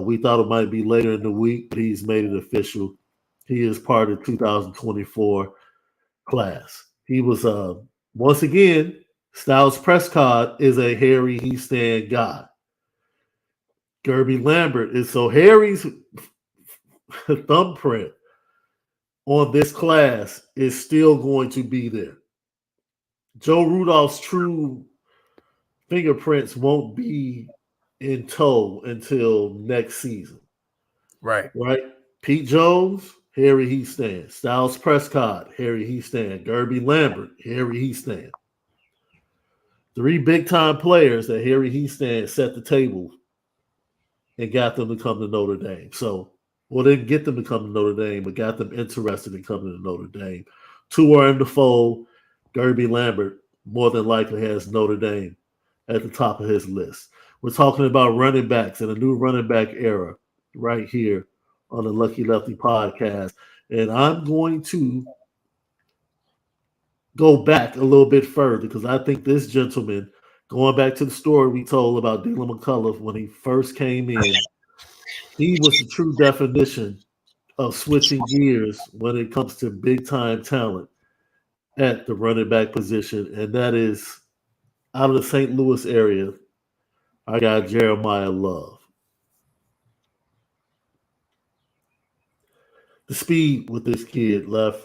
We thought it might be later in the week, but he's made it official. He is part of the 2024 class. He was, once again, Styles Prescott is a Harry Heastand guy. Gerby Lambert is so Harry's thumbprint on this class is still going to be there. Joe Rudolph's true fingerprints won't be in tow until next season. Right. Pete Jones, Harry Heastand. Styles Prescott, Harry Heastand. Gerby Lambert, Harry Heastand. 3 big-time players that Harry Heastand set the table and got them to come to Notre Dame. Didn't get them to come to Notre Dame, but got them interested in coming to Notre Dame. 2 are in the fold. Gerby Lambert more than likely has Notre Dame at the top of his list. We're talking about running backs and a new running back era right here on the Lucky Lefty podcast. And I'm going to go back a little bit further because I think this gentleman, going back to the story we told about Deland McCullough when he first came in, he was the true definition of switching gears when it comes to big-time talent at the running back position, and that is out of the St. Louis area, I got Jeremiah Love. The speed with this kid left.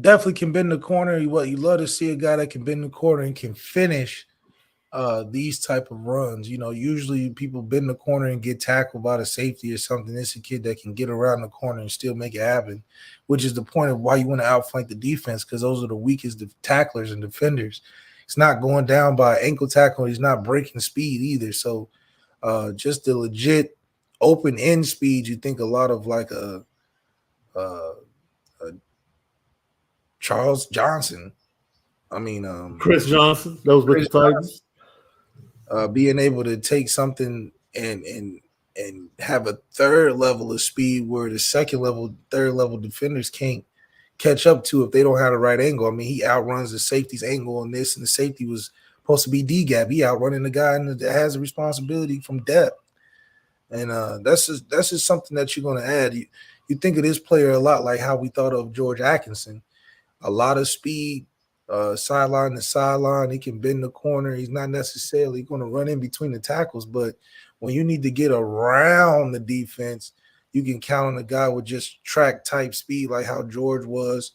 Definitely can bend the corner. What you love to see a guy that can bend the corner and can finish these type of runs. Usually people bend the corner and get tackled by the safety or something. It's a kid that can get around the corner and still make it happen, which is the point of why you want to outflank the defense, because those are the weakest tacklers and defenders. He's not going down by ankle tackle. He's not breaking speed either. So just the legit open end speed, you think a lot of like a Charles Johnson. Chris Johnson, those were the Titans. Being able to take something and have a third level of speed where the third level defenders can't catch up to if they don't have the right angle. He outruns the safety's angle on this, and the safety was supposed to be D-gap. He outrunning the guy that has a responsibility from depth. And that's just something that you're going to add. You think of this player a lot like how we thought of George Atkinson. A lot of speed, sideline to sideline. He can bend the corner. He's not necessarily going to run in between the tackles, but when you need to get around the defense, you can count on a guy with just track type speed like how George was.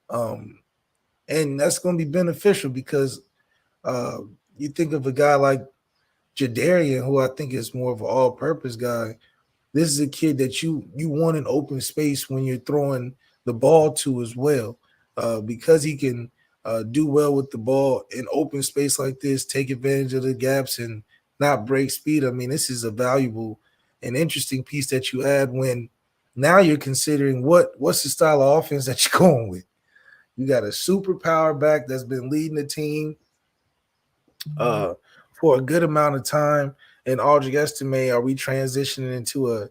And that's going to be beneficial because you think of a guy like Jadarian, who I think is more of an all-purpose guy. This is a kid that you want in open space when you're throwing the ball to as well. Because he can do well with the ball in open space like this, take advantage of the gaps and not break speed. This is a valuable and interesting piece that you add when now you're considering what's the style of offense that you're going with. You got a super power back that's been leading the team for a good amount of time. And Aldrich estimate, are we transitioning into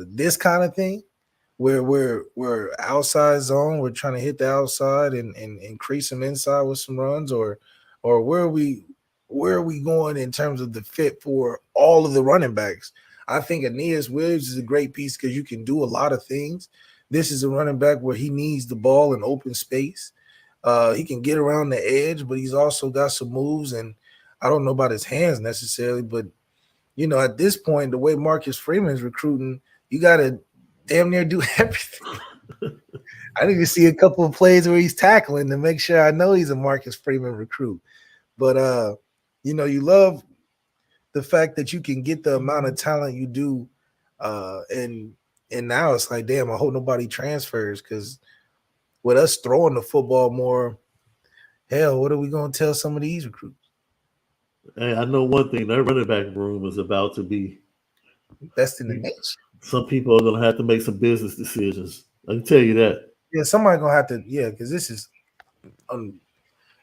this kind of thing? Where we're outside zone, we're trying to hit the outside and increase some inside with some runs, or where are we going in terms of the fit for all of the running backs? I think Aeneas Williams is a great piece because you can do a lot of things. This is a running back where he needs the ball in open space. He can get around the edge, but he's also got some moves, and I don't know about his hands necessarily, but at this point, the way Marcus Freeman is recruiting, you got to damn near do everything. I need to see a couple of plays where he's tackling to make sure I know he's a Marcus Freeman recruit. But you love the fact that you can get the amount of talent you do, and now it's like, damn, I hope nobody transfers, because with us throwing the football more, hell, what are we going to tell some of these recruits? Hey, I know one thing, that running back room is about to be best in the nation. Some people are going to have to make some business decisions. I can tell you that. Yeah, somebody's going to have to, because this is,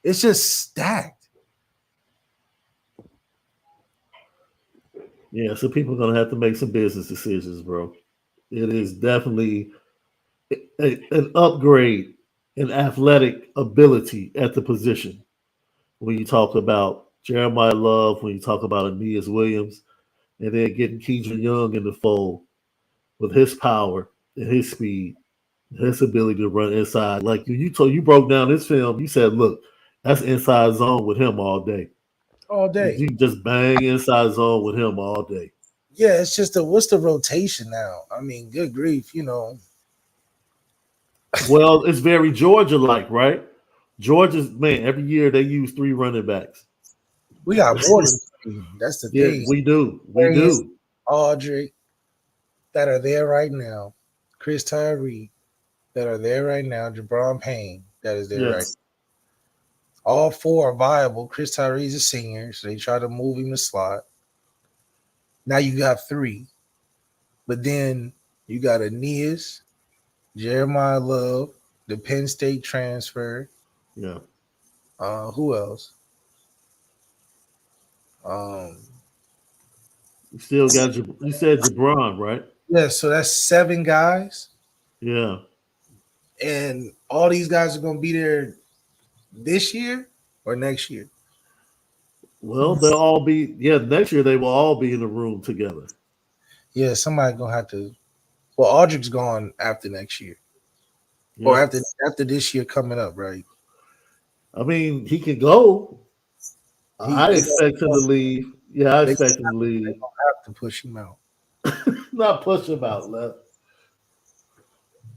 it's just stacked. Yeah, so people are going to have to make some business decisions, bro. It is definitely an upgrade in athletic ability at the position. When you talk about Jeremiah Love, when you talk about Aeneas Williams, and then getting Kedron Young in the fold with his power and his speed, his ability to run inside. Like you broke down this film, you said, look, That's inside zone with him all day. all day. You just bang inside zone with him all day. Yeah, it's just what's the rotation now? I mean, good grief, you know. Well, it's very Georgia like, right? Georgia's man, every year they use 3 running backs. We got more than three. That's the Yeah, thing. we do. We Darius, do. Audrey that are there right now. Chris Tyree that are there right now. Jabron Payne that is there right Yes. now. All four are viable. Chris Tyree's a senior, so they try to move him to slot. Now you got three. But then you got Aeneas, Jeremiah Love, the Penn State transfer. Yeah. Who else? Um, You still got you said Jabron, right? yeah, so that's 7 guys, Yeah. and all these guys are going to be there this year or next year. Well, they'll all be next year they will all be in the room together. Yeah, somebody gonna have to. Well, Audrey's gone after next year, or Yeah. after this year coming up, right? I mean, he can go. I They expect him to leave. Yeah, I they expect him to gonna leave. have to push him out. Not push him out, left.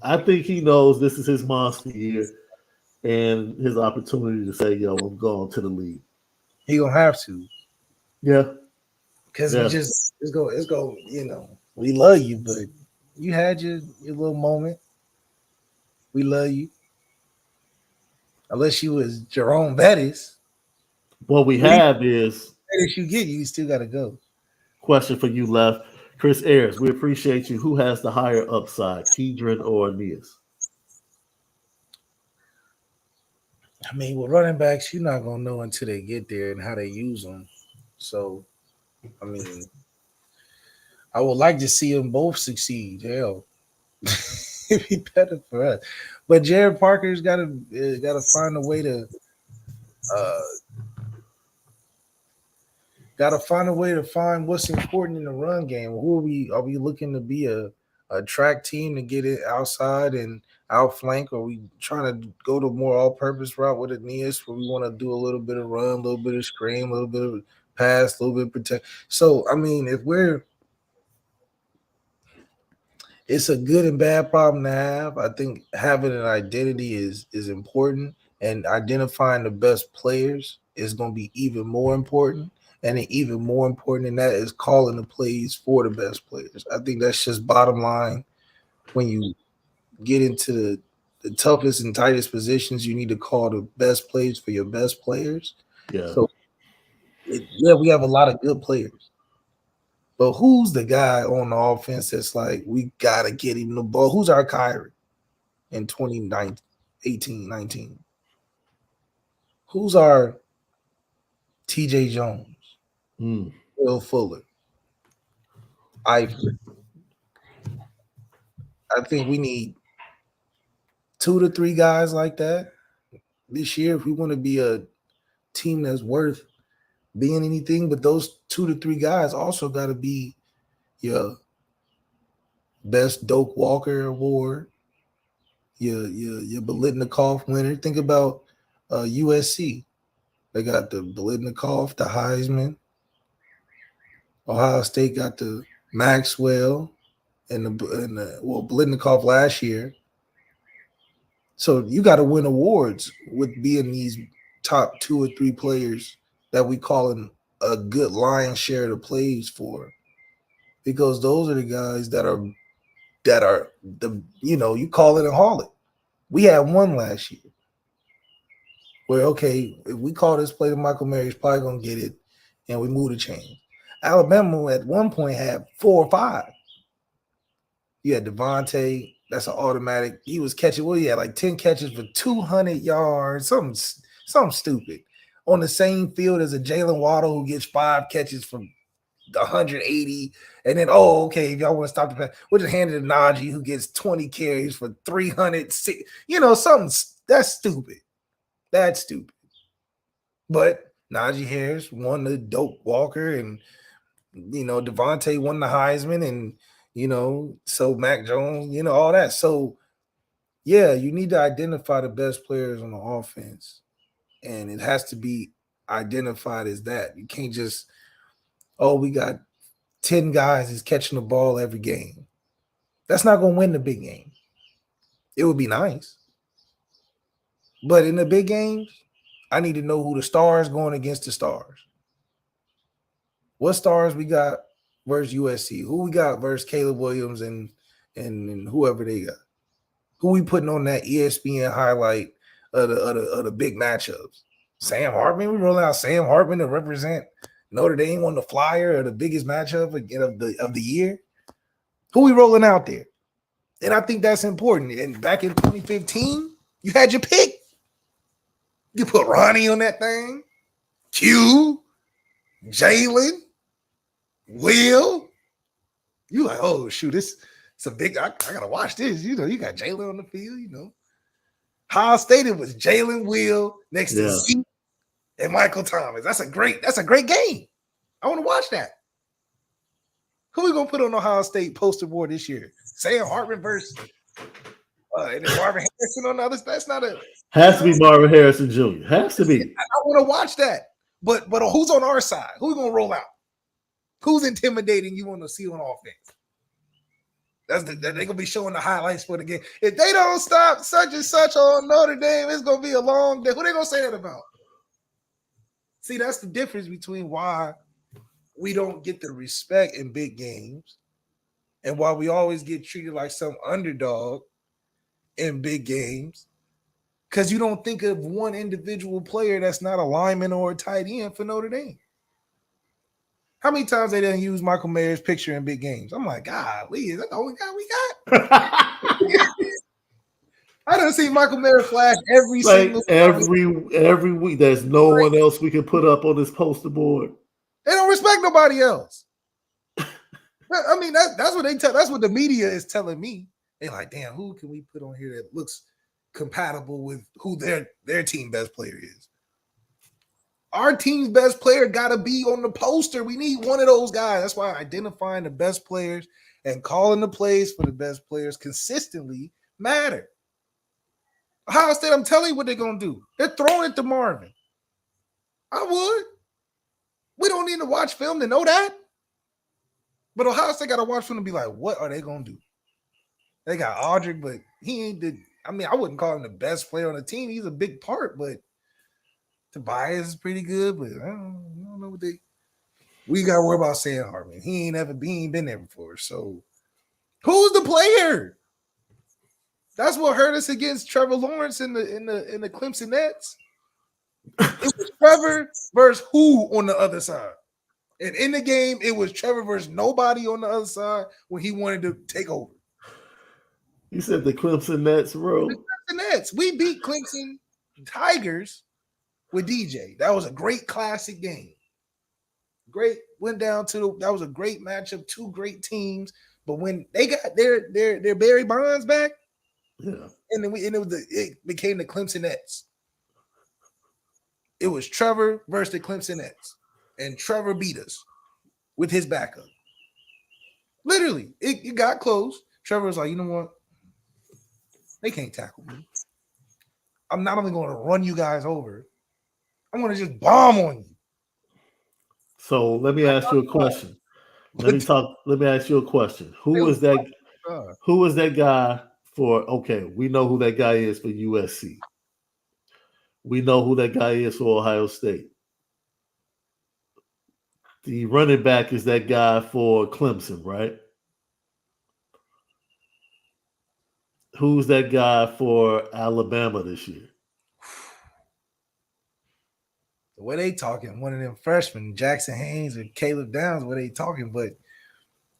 I think he knows this is his monster year and his opportunity to say, "Yo, I'm going to the league." He gonna have to Yeah, because yeah, it's go. You know, we love you, but you had your little moment. We love you, unless you was Jerome Bettis. what we Any have is Bettis you get, you still gotta go. question for you, left. Chris Ayers, we appreciate you. Who has the higher upside, Kedron or Aeneas? I mean, with running backs, you're not gonna know until they get there and how they use them. So, I mean, I would like to see them both succeed. Hell, it'd be better for us. But Jared Parker's got to find a way to uh, find what's important in the run game. Who are we looking to be a track team to get it outside and outflank? Or are we trying to go to more all-purpose route with Aeneas where we want to do a little bit of run, a little bit of screen, a little bit of pass, a little bit of protect? So I mean, it's a good and bad problem to have. I think having an identity is important, and identifying the best players is going to be even more important. And even more important than that is calling the plays for the best players. I think that's just bottom line. When you get into the toughest and tightest positions, you need to call the best plays for your best players. Yeah, So, we have a lot of good players. But who's the guy on the offense that's like, we got to get him the ball? Who's our Kyrie in 2019, 18, 19? Who's our TJ Jones, mm. Will Fuller, Ivory? I think we need 2 to 3 guys like that this year if we want to be a team that's worth being anything. But those 2 to 3 guys also got to be your best Doak Walker award, your Bolitnikoff winner. Think about USC. They got the Bolitnikoff, the Heisman. Ohio State got the Maxwell and the Bolitnikoff last year. So you got to win awards with being these top 2 or 3 players that we calling a good lion's share of the plays for, because those are the guys that are the you call it and haul it. We had one last year where, okay, if we call this play to Michael Mayer, he's probably gonna get it, and we move the chain. Alabama at one point had 4 or 5. You had Devontae, that's an automatic. He was catching, he had like 10 catches for 200 yards, something stupid, on the same field as a Jalen Waddle who gets 5 catches for 180. And then, okay, if y'all want to stop the pass, we'll just hand it to Najee who gets 20 carries for 306. Something that's stupid. That's stupid. But Najee Harris won the Doak Walker, and Devontae won the Heisman, and so Mac Jones, all that. So yeah, you need to identify the best players on the offense and it has to be identified as that. You can't just, oh, we got 10 guys is catching the ball every game. That's not going to win the big game. It would be nice. But in the big games, I need to know who the stars going against the stars. What stars we got versus USC? Who we got versus Caleb Williams and whoever they got? Who we putting on that ESPN highlight of the big matchups? Sam Hartman. We rolling out Sam Hartman to represent Notre Dame on the flyer of the biggest matchup again of the year. Who we rolling out there? And I think that's important. And back in 2015, you had your pick. You put Ronnie on that thing. Q, Jalen, Will. You like, oh shoot, it's a big. I gotta watch this. You know, you got Jalen on the field. You know, Ohio State it was Jalen, Will next to Zeke and Michael Thomas. That's a great game. I want to watch that. Who we gonna put on Ohio State poster board this year? Sam Hartman versus and then Marvin Harrison on the other. That's not a has to be Marvin Harrison Jr. Has to be. I want to watch that. But who's on our side? Who we gonna roll out? Who's intimidating you want to see on offense? They're gonna be showing the highlights for the game. If they don't stop such and such on Notre Dame, it's gonna be a long day. Who they gonna say that about? See, that's the difference between why we don't get the respect in big games and why we always get treated like some underdog in big games. Because you don't think of one individual player that's not a lineman or a tight end for Notre Dame. How many times they didn't use Michael Mayer's picture in big games? I'm like, golly, is that the only guy we got? I don't see Michael Mayer flash every week. There's no one else we can put up on this poster board. They don't respect nobody else. I mean, that's what they tell. That's what the media is telling me. They're like, damn, who can we put on here that looks compatible with who their team best player is? Our team's best player got to be on the poster. We need one of those guys. That's why identifying the best players and calling the plays for the best players consistently matter. Ohio State, I'm telling you what they're going to do. They're throwing it to Marvin. I would. We don't need to watch film to know that. But Ohio State got to watch film and be like, what are they going to do? They got Audric, but he ain't I wouldn't call him the best player on the team. He's a big part, but Tobias is pretty good, but I don't know what we got to worry about Sam Hartman. He ain't been there before. So who's the player? That's what hurt us against Trevor Lawrence in the Clemson Nets. It was Trevor versus who on the other side. And in the game, it was Trevor versus nobody on the other side when he wanted to take over. You said the Clemson Nets, bro. The Clemson Nets. We beat Clemson Tigers with DJ. That was a great classic game. That was a great matchup, two great teams. But when they got their Barry Bonds back, and then it became the Clemson Nets. It was Trevor versus the Clemson Nets, and Trevor beat us with his backup. Literally, it got close. Trevor was like, you know what? They can't tackle me. I'm not only going to run you guys over, I'm going to just bomb on you. So let me ask you a question. Let me ask you a question. Who is that guy for? Okay, we know who that guy is for USC. We know who that guy is for Ohio State. The running back is that guy for Clemson, right? Who's that guy for Alabama this year? The way they talking, one of them freshmen, Jackson Haynes or Caleb Downs, where they talking, but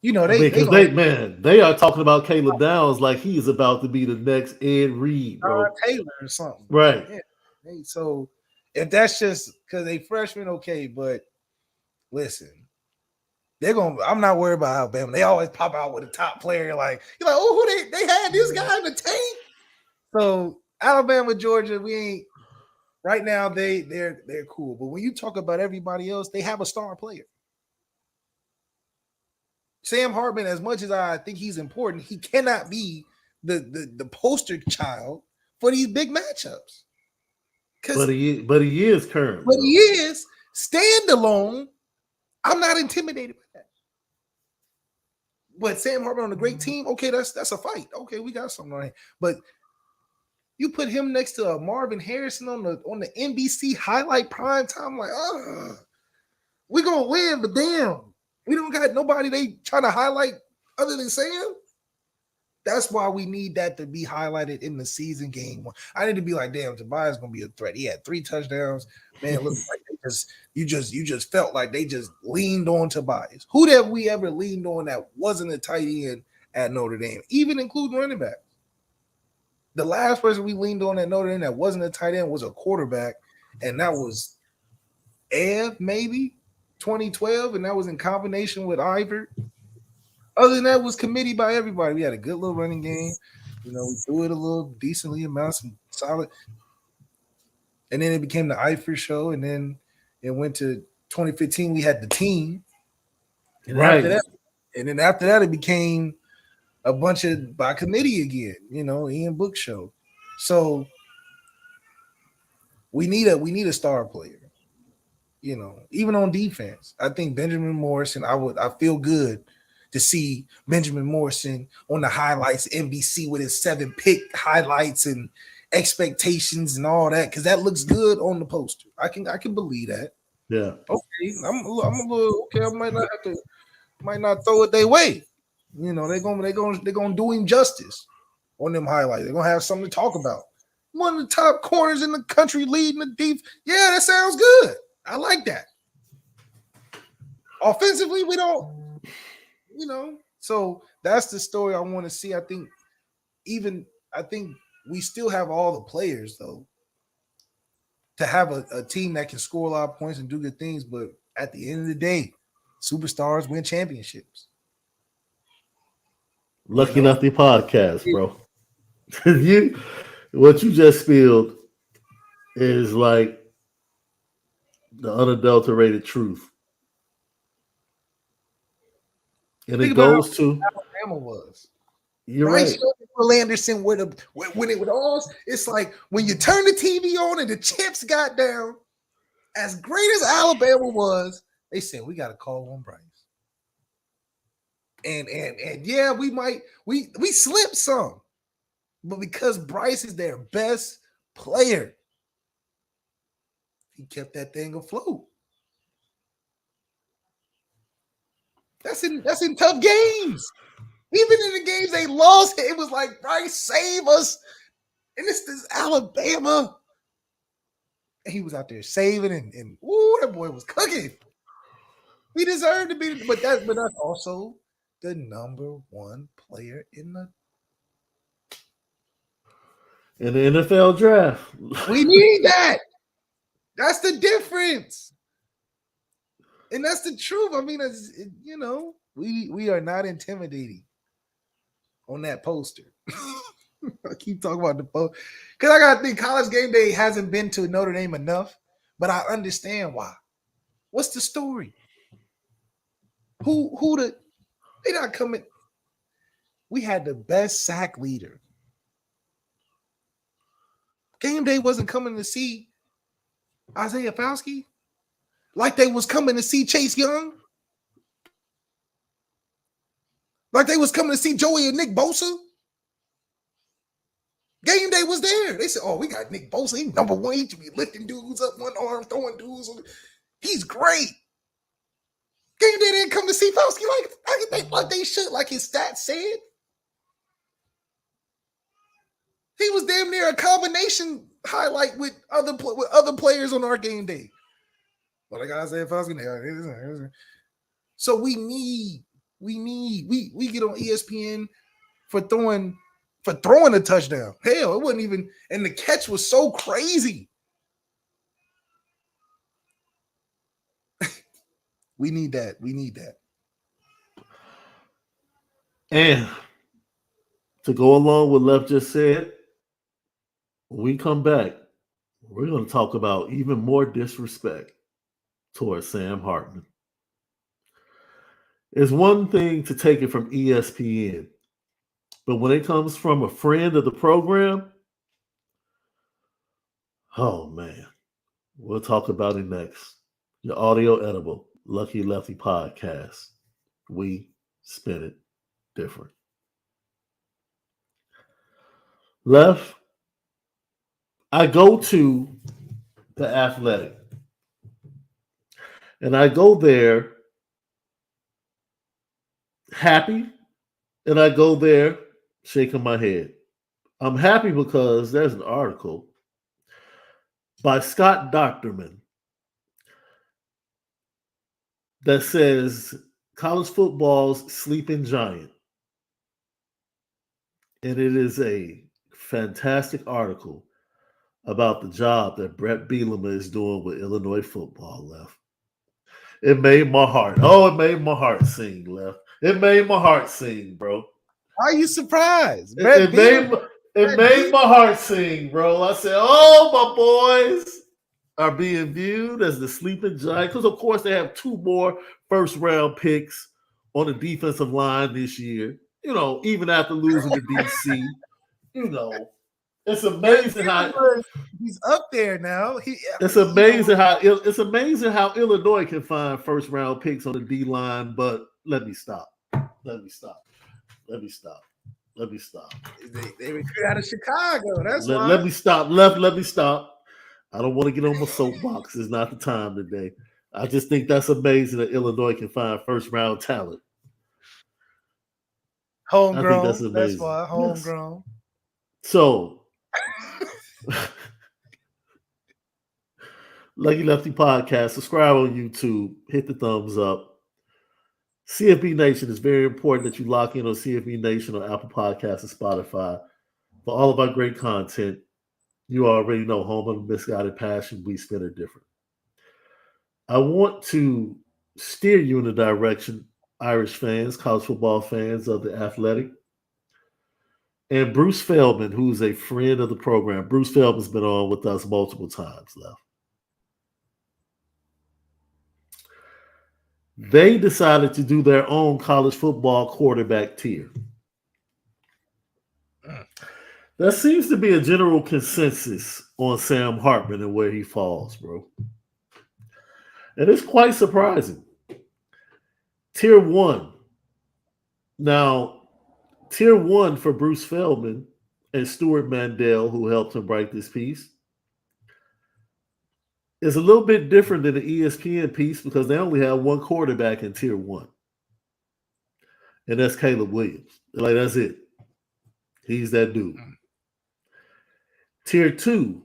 you know they are talking about Caleb Downs like he's about to be the next Ed Reed, bro. Taylor or something, right? Yeah. So if that's just because they freshmen, okay, but listen, I'm not worried about Alabama. They always pop out with a top player, like you're like, oh, who they had this guy in the tank. So Alabama, Georgia, we ain't right now. They're cool, but when you talk about everybody else, they have a star player. Sam Hartman, as much as I think he's important, he cannot be the poster child for these big matchups. Because But he is current. But he is standalone. I'm not intimidated by that. But Sam Hartman on a great team, okay, that's a fight. Okay, we got something on here. But you put him next to Marvin Harrison on the NBC highlight prime time, like, we're gonna win, but damn, we don't got nobody they trying to highlight other than Sam. That's why we need that to be highlighted in the season game. I need to be like, damn, Tobias gonna be a threat. He had 3 touchdowns. Man, look like you just felt like they just leaned on Tobias. Who have we ever leaned on that wasn't a tight end at Notre Dame, even including running back? The last person we leaned on at Notre Dame that wasn't a tight end was a quarterback, and that was Ev, maybe 2012, and that was in combination with Ivor. Other than that, was committee by everybody. We had a good little running game. You know, we threw it a little decently amount, some solid. And then it became the Ivor show, and then it went to 2015. We had the team, and right. After that, it became a bunch of by committee again. You know, Ian Book show. So we need a star player. You know, even on defense, I think Benjamin Morrison. I feel good to see Benjamin Morrison on the highlights, NBC with his 7 pick highlights and expectations and all that, because that looks good on the poster. I can believe that. Yeah. Okay, I'm a little okay. I might not throw it their way. You know, they're gonna do him justice on them highlights. They're gonna have something to talk about. One of the top corners in the country leading the deep. Yeah, that sounds good. I like that. Offensively, we don't, you know. So that's the story I want to see. I think we still have all the players though to have a team that can score a lot of points and do good things. But at the end of the day, superstars win championships. Lucky Nothing podcast, bro. What you just spilled is like the unadulterated truth. And it goes to Alabama was. You're right. Will Anderson when it was all, it's like when you turn the TV on and the chips got down, as great as Alabama was, they said we got to call on Bryce. And yeah, we slipped some, but because Bryce is their best player, he kept that thing afloat. That's in tough games. Even in the games they lost, it was like, Bryce, save us. And this is Alabama. And he was out there saving, and that boy was cooking. He deserved to be, but that's also the number 1 player in the NFL draft. We need that. That's the difference. And that's the truth. I mean, you know, we are not intimidating on that poster. I keep talking about the poster because I gotta think College Game Day hasn't been to Notre Dame enough, but I understand why. What's the story? They not coming? We had the best sack leader. Game Day wasn't coming to see Isaiah Fowski like they was coming to see Chase Young. Like they was coming to see Joey and Nick Bosa. Game Day was there. They said, oh, we got Nick Bosa. He's number 1. He should be lifting dudes up one arm, throwing dudes. He's great. Game Day didn't come to see Fowski like they should, like his stats said. He was damn near a combination highlight with other players on our Game Day. Well, I got Isaiah Fowski. So we get on ESPN for throwing a touchdown. Hell, it wasn't even, and the catch was so crazy. We need that. And to go along with what Lef just said, when we come back, we're going to talk about even more disrespect towards Sam Hartman. It's one thing to take it from ESPN, but when it comes from a friend of the program, Oh man, we'll talk about it next. Your audio edible, Lucky Lefty podcast. We spin it different. Left, I go to the athletic and I go there happy and I go there shaking my head. I'm happy because there's an article by Scott Doctorman that says college football's sleeping giant. And it is a fantastic article about the job that Brett Bielema is doing with Illinois football, Left. It made my heart. Oh, it made my heart sing, Left. It made my heart sing, bro. Why are you surprised? It made my heart sing, bro. I said, oh, my boys are being viewed as the sleeping giant. Because, of course, they have 2 more first-round picks on the defensive line this year. You know, even after losing to DC. You know, it's amazing how he's up there now. It's amazing how Illinois can find first-round picks on the D line. But let me stop. They recruit out of Chicago. That's why. Let me stop. Let me stop. I don't want to get on my soapbox. It's not the time today. I just think that's amazing that Illinois can find first-round talent. Homegrown. That's why. Homegrown. Yes. So, Lucky Lefty Podcast. Subscribe on YouTube. Hit the thumbs up. CFB Nation, is very important that you lock in on CFB Nation on Apple Podcasts and Spotify for all of our great content. You already know, home of the misguided passion, we spin it different. I want to steer you in the direction, Irish fans, college football fans of the Athletic, and Bruce Feldman, who's a friend of the program. Bruce Feldman's been on with us multiple times now. They decided to do their own college football quarterback tier. There seems to be a general consensus on Sam Hartman and where he falls, bro. And it's quite surprising. Tier 1. Now, Tier 1 for Bruce Feldman and Stuart Mandel, who helped him write this piece, is a little bit different than the ESPN piece because they only have one quarterback in Tier 1. And that's Caleb Williams. Like, that's it. He's that dude. Tier 2,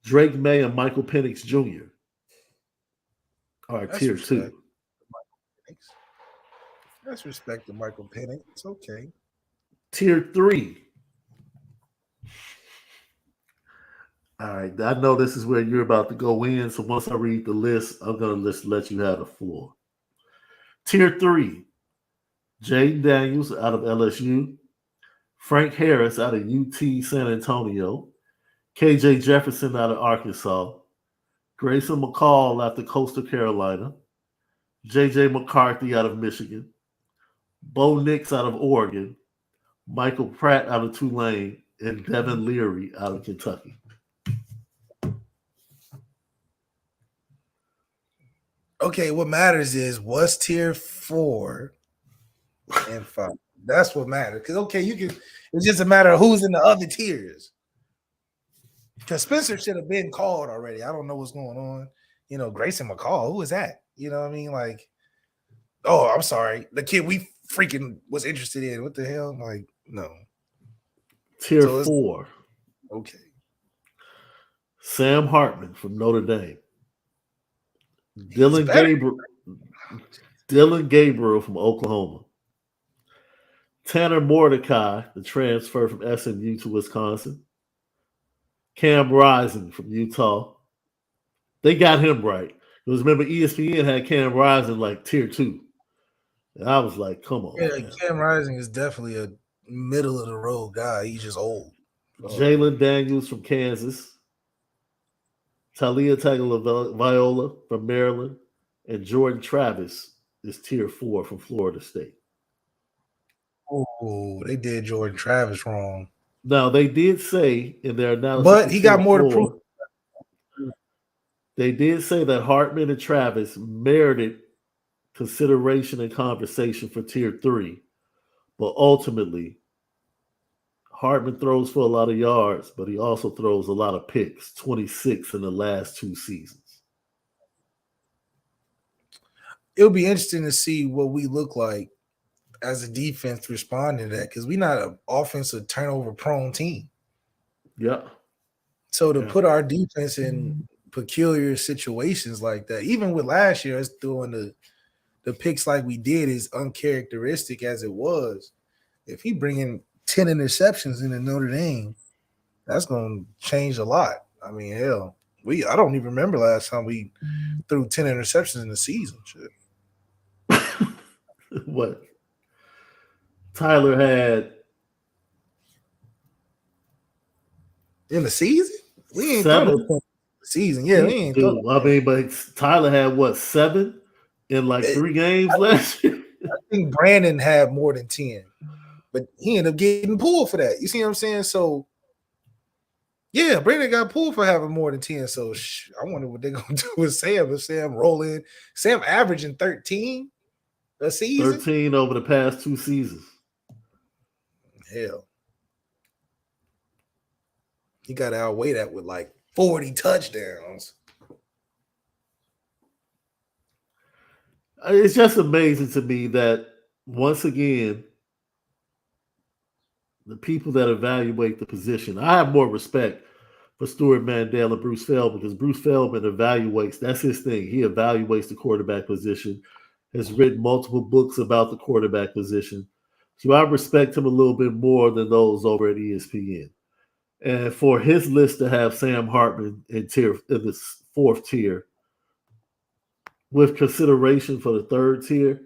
Drake May and Michael Penix Jr. are Tier 2. Let's respect the Michael Penix. It's okay. Tier 3. All right, I know this is where you're about to go in, so once I read the list, I'm going to just let you have the floor. Tier 3, Jaden Daniels out of LSU, Frank Harris out of UT San Antonio, KJ Jefferson out of Arkansas, Grayson McCall out of Coastal Carolina, JJ McCarthy out of Michigan, Bo Nix out of Oregon, Michael Pratt out of Tulane, and Devin Leary out of Kentucky. Okay, what matters is what's tier 4 and 5. That's what matters. Because it's just a matter of who's in the other tiers. Because Spencer should have been called already. I don't know what's going on. You know, Grayson McCall, who is that? You know what I mean? Like, oh, I'm sorry. The kid we freaking was interested in. What the hell? Like, no. Tier 4. Okay. Sam Hartman from Notre Dame. Dylan Gabriel from Oklahoma. Tanner Mordecai, the transfer from SMU to Wisconsin. Cam Rising from Utah. They got him right. Because remember, ESPN had Cam Rising like tier 2. And I was like, come on. Yeah, man. Cam Rising is definitely a middle of the road guy. He's just old. Jalen Daniels from Kansas. Talia Tagovailoa from Maryland. And Jordan Travis is tier 4 from Florida State. Oh, they did Jordan Travis wrong. Now, they did say in their analysis. But he got more to prove. They did say that Hartman and Travis merited consideration and conversation for tier 3, but ultimately, Hartman throws for a lot of yards, but he also throws a lot of picks, 26 in the last 2 seasons. It'll be interesting to see what we look like as a defense responding to that, because we're not an offensive turnover prone team. Yeah. So to put our defense in peculiar situations like that, even with last year us doing the picks like we did, is uncharacteristic as it was. If he bringing 10 interceptions into Notre Dame, that's going to change a lot. I mean, hell, I don't even remember last time we threw 10 interceptions in the season. Shit. What? Tyler had in the season? We ain't 7 thrown the season. Yeah, we ain't thrown. I mean, but Tyler had what, 7 in like 3 games last year? I think Brandon had more than 10, but he ended up getting pulled for that. You see what I'm saying? So, yeah, Brandon got pulled for having more than 10. So, I wonder what they're going to do with Sam. If Sam rolling, Sam averaging 13 a season? 13 over the past 2 seasons. Hell. He got to outweigh that with like 40 touchdowns. It's just amazing to me that, once again, the people that evaluate the position, I have more respect for Stuart Mandel and Bruce Feldman, because Bruce Feldman evaluates, that's his thing. He evaluates the quarterback position, has written multiple books about the quarterback position. So I respect him a little bit more than those over at ESPN. And for his list to have Sam Hartman in the 4th tier, with consideration for the 3rd tier,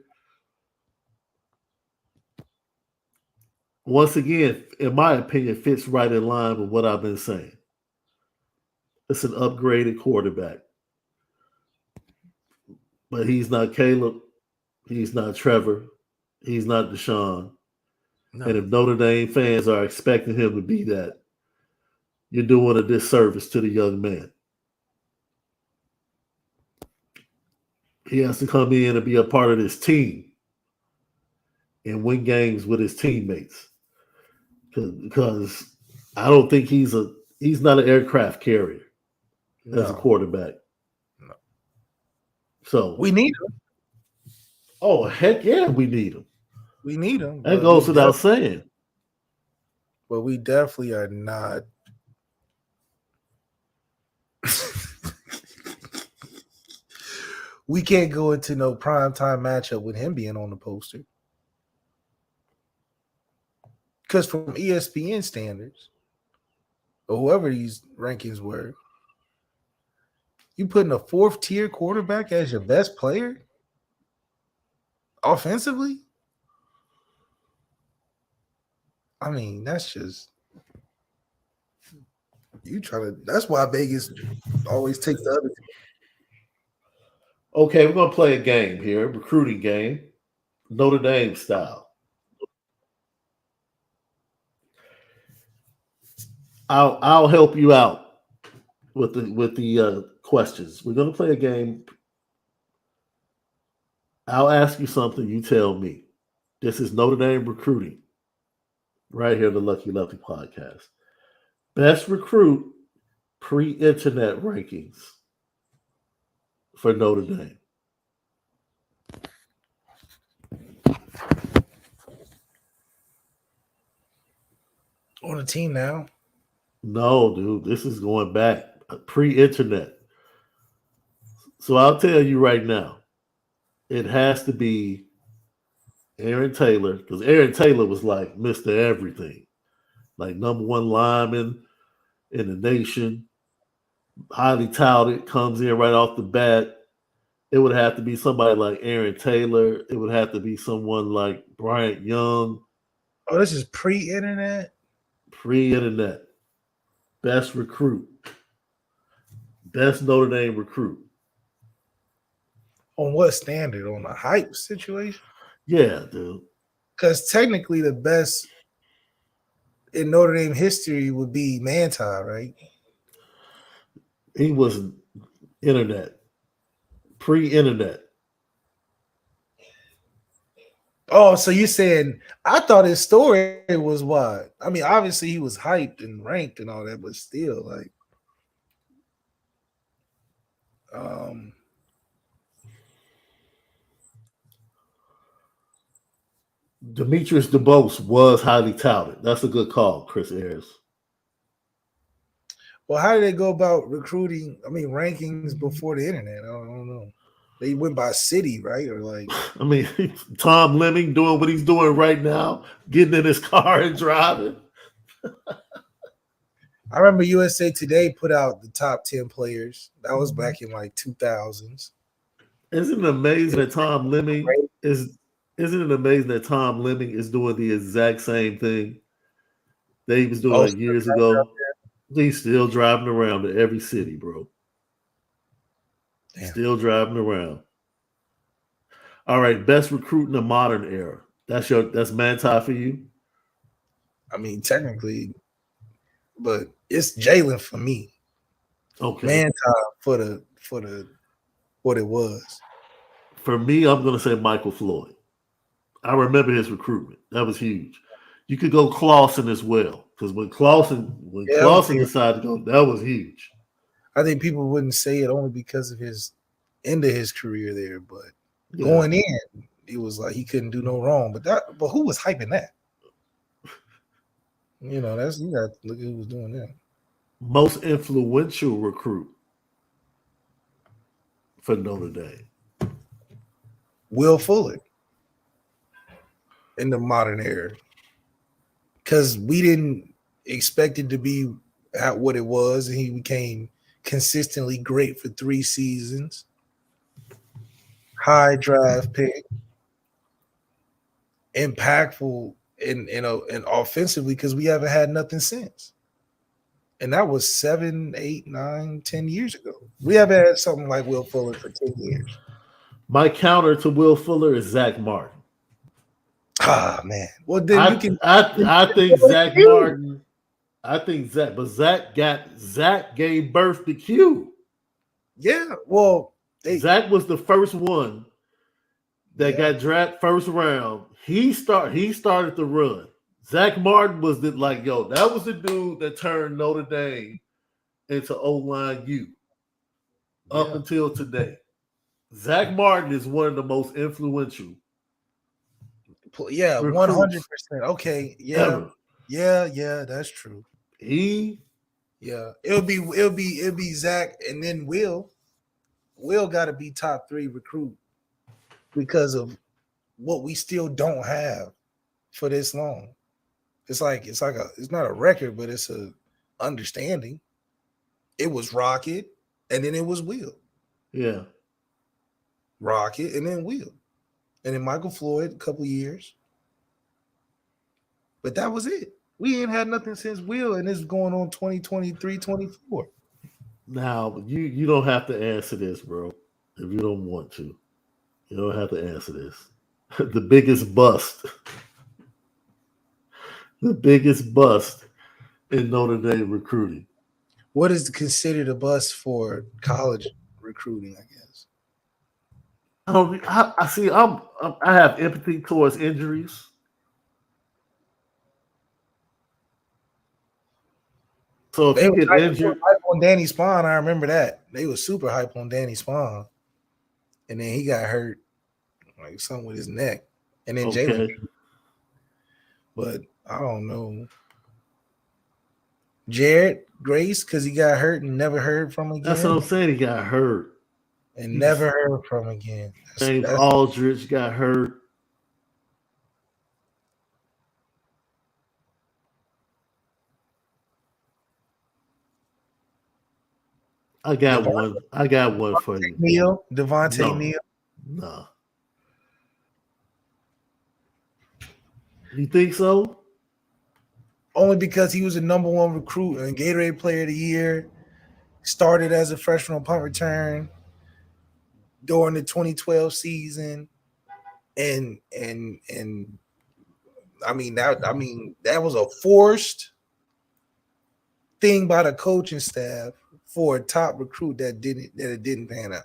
once again, in my opinion, fits right in line with what I've been saying. It's an upgraded quarterback. But he's not Caleb. He's not Trevor. He's not Deshaun. No. And if Notre Dame fans are expecting him to be that, you're doing a disservice to the young man. He has to come in and be a part of this team and win games with his teammates. Because I don't think he's not an aircraft carrier as a quarterback. No. So we need him. Oh, heck yeah, we need him. We need him. That goes without saying. But we definitely are not. We can't go into no primetime matchup with him being on the poster. Because from ESPN standards, or whoever these rankings were, you putting a 4th tier quarterback as your best player offensively? I mean, that's just you trying to. That's why Vegas always takes the other team. Okay, we're gonna play a game here, recruiting game, Notre Dame style. I'll help you out with the questions. We're gonna play a game. I'll ask you something. You tell me. This is Notre Dame recruiting, right here, the Lucky Lefty podcast. Best recruit pre-internet rankings for Notre Dame. On the team now? No, dude. This is going back pre-internet. So I'll tell you right now, it has to be Aaron Taylor, because Aaron Taylor was like Mr. Everything, like number 1 lineman in the nation, highly touted, comes in right off the bat. It would have to be somebody like Aaron Taylor. It would have to be someone like Bryant Young. Oh, this is pre-internet? Pre-internet. Best recruit. Best Notre Dame recruit. On what standard? On a hype situation? Yeah, dude. Because technically the best in Notre Dame history would be Manti, right? He wasn't. Internet, pre-internet. Oh, so you saying I thought his story was what? I mean, obviously he was hyped and ranked and all that, but still, like, um, Demetrius DeBose was highly touted. That's a good call, Chris Ayers. well, how did they go about recruiting? I mean, rankings before the internet. I don't know. They went by city, right? Or like, I mean, Tom Lemming doing what he's doing right now, getting in his car and driving. I remember USA Today put out the top 10 players. That was back in like 2000s. Isn't it amazing that Tom Lemming is? Isn't it amazing that Tom Lemming is doing the exact same thing that he was doing like years ago? He's still driving around to every city, bro. Damn. Still driving around. All right, best recruit in the modern era. That's Manti for you. I mean, technically, but it's Jalen for me. Okay, Manti for the what it was. For me, I'm gonna say Michael Floyd. I remember his recruitment. That was huge. You could go Clausen as well, because when Clausen decided to go, that was huge. I think people wouldn't say it only because of his end of his career there, but going in, it was like he couldn't do no wrong. But who was hyping that? You know, you got to look at who was doing that. Most influential recruit for Notre Dame. Will Fuller in the modern era. Because we didn't expect it to be at what it was, and he became consistently great for 3 seasons. High draft pick, impactful and offensively because we haven't had nothing since. And that was 7, 8, 9, 10 years ago. We haven't had something like Will Fuller for 10 years. My counter to Will Fuller is Zach Martin. Ah, man. Well, then I think Zach Martin. I think Zach, but Zach gave birth to Q. Yeah, well, Zach was the first one that got drafted first round. He started the run. Zach Martin was that was the dude that turned Notre Dame into O-line U up until today. Zach Martin is one of the most influential. Yeah, 100%. Okay, ever. yeah, that's true. It'll be Zach and then Will. Will got to be top 3 recruit because of what we still don't have for this long. It's not a record, but it's a understanding. It was Rocket, and then it was Will. Yeah, Rocket, and then Will, and then Michael Floyd a couple years. But that was it. We ain't had nothing since Will, and it's going on 2023, 24. Now, you don't have to answer this, bro, if you don't want to. You don't have to answer this. The biggest bust. The biggest bust in Notre Dame recruiting. What is considered a bust for college recruiting, I guess? I see. I have empathy towards injuries. So if you get injured, hype on Danny Spawn, I remember that they was super hype on Danny Spawn, and then he got hurt, like something with his neck, and then Jalen. But I don't know. Jared Grace, because he got hurt and never heard from again. That's what I'm saying. He got hurt and never heard from again. James Aldridge got hurt. I got one for you. Devontae Neal. No. You think so? Only because he was the number 1 recruit and Gatorade Player of the Year. Started as a freshman on punt return during the 2012 season, and that was a forced thing by the coaching staff for a top recruit that it didn't pan out?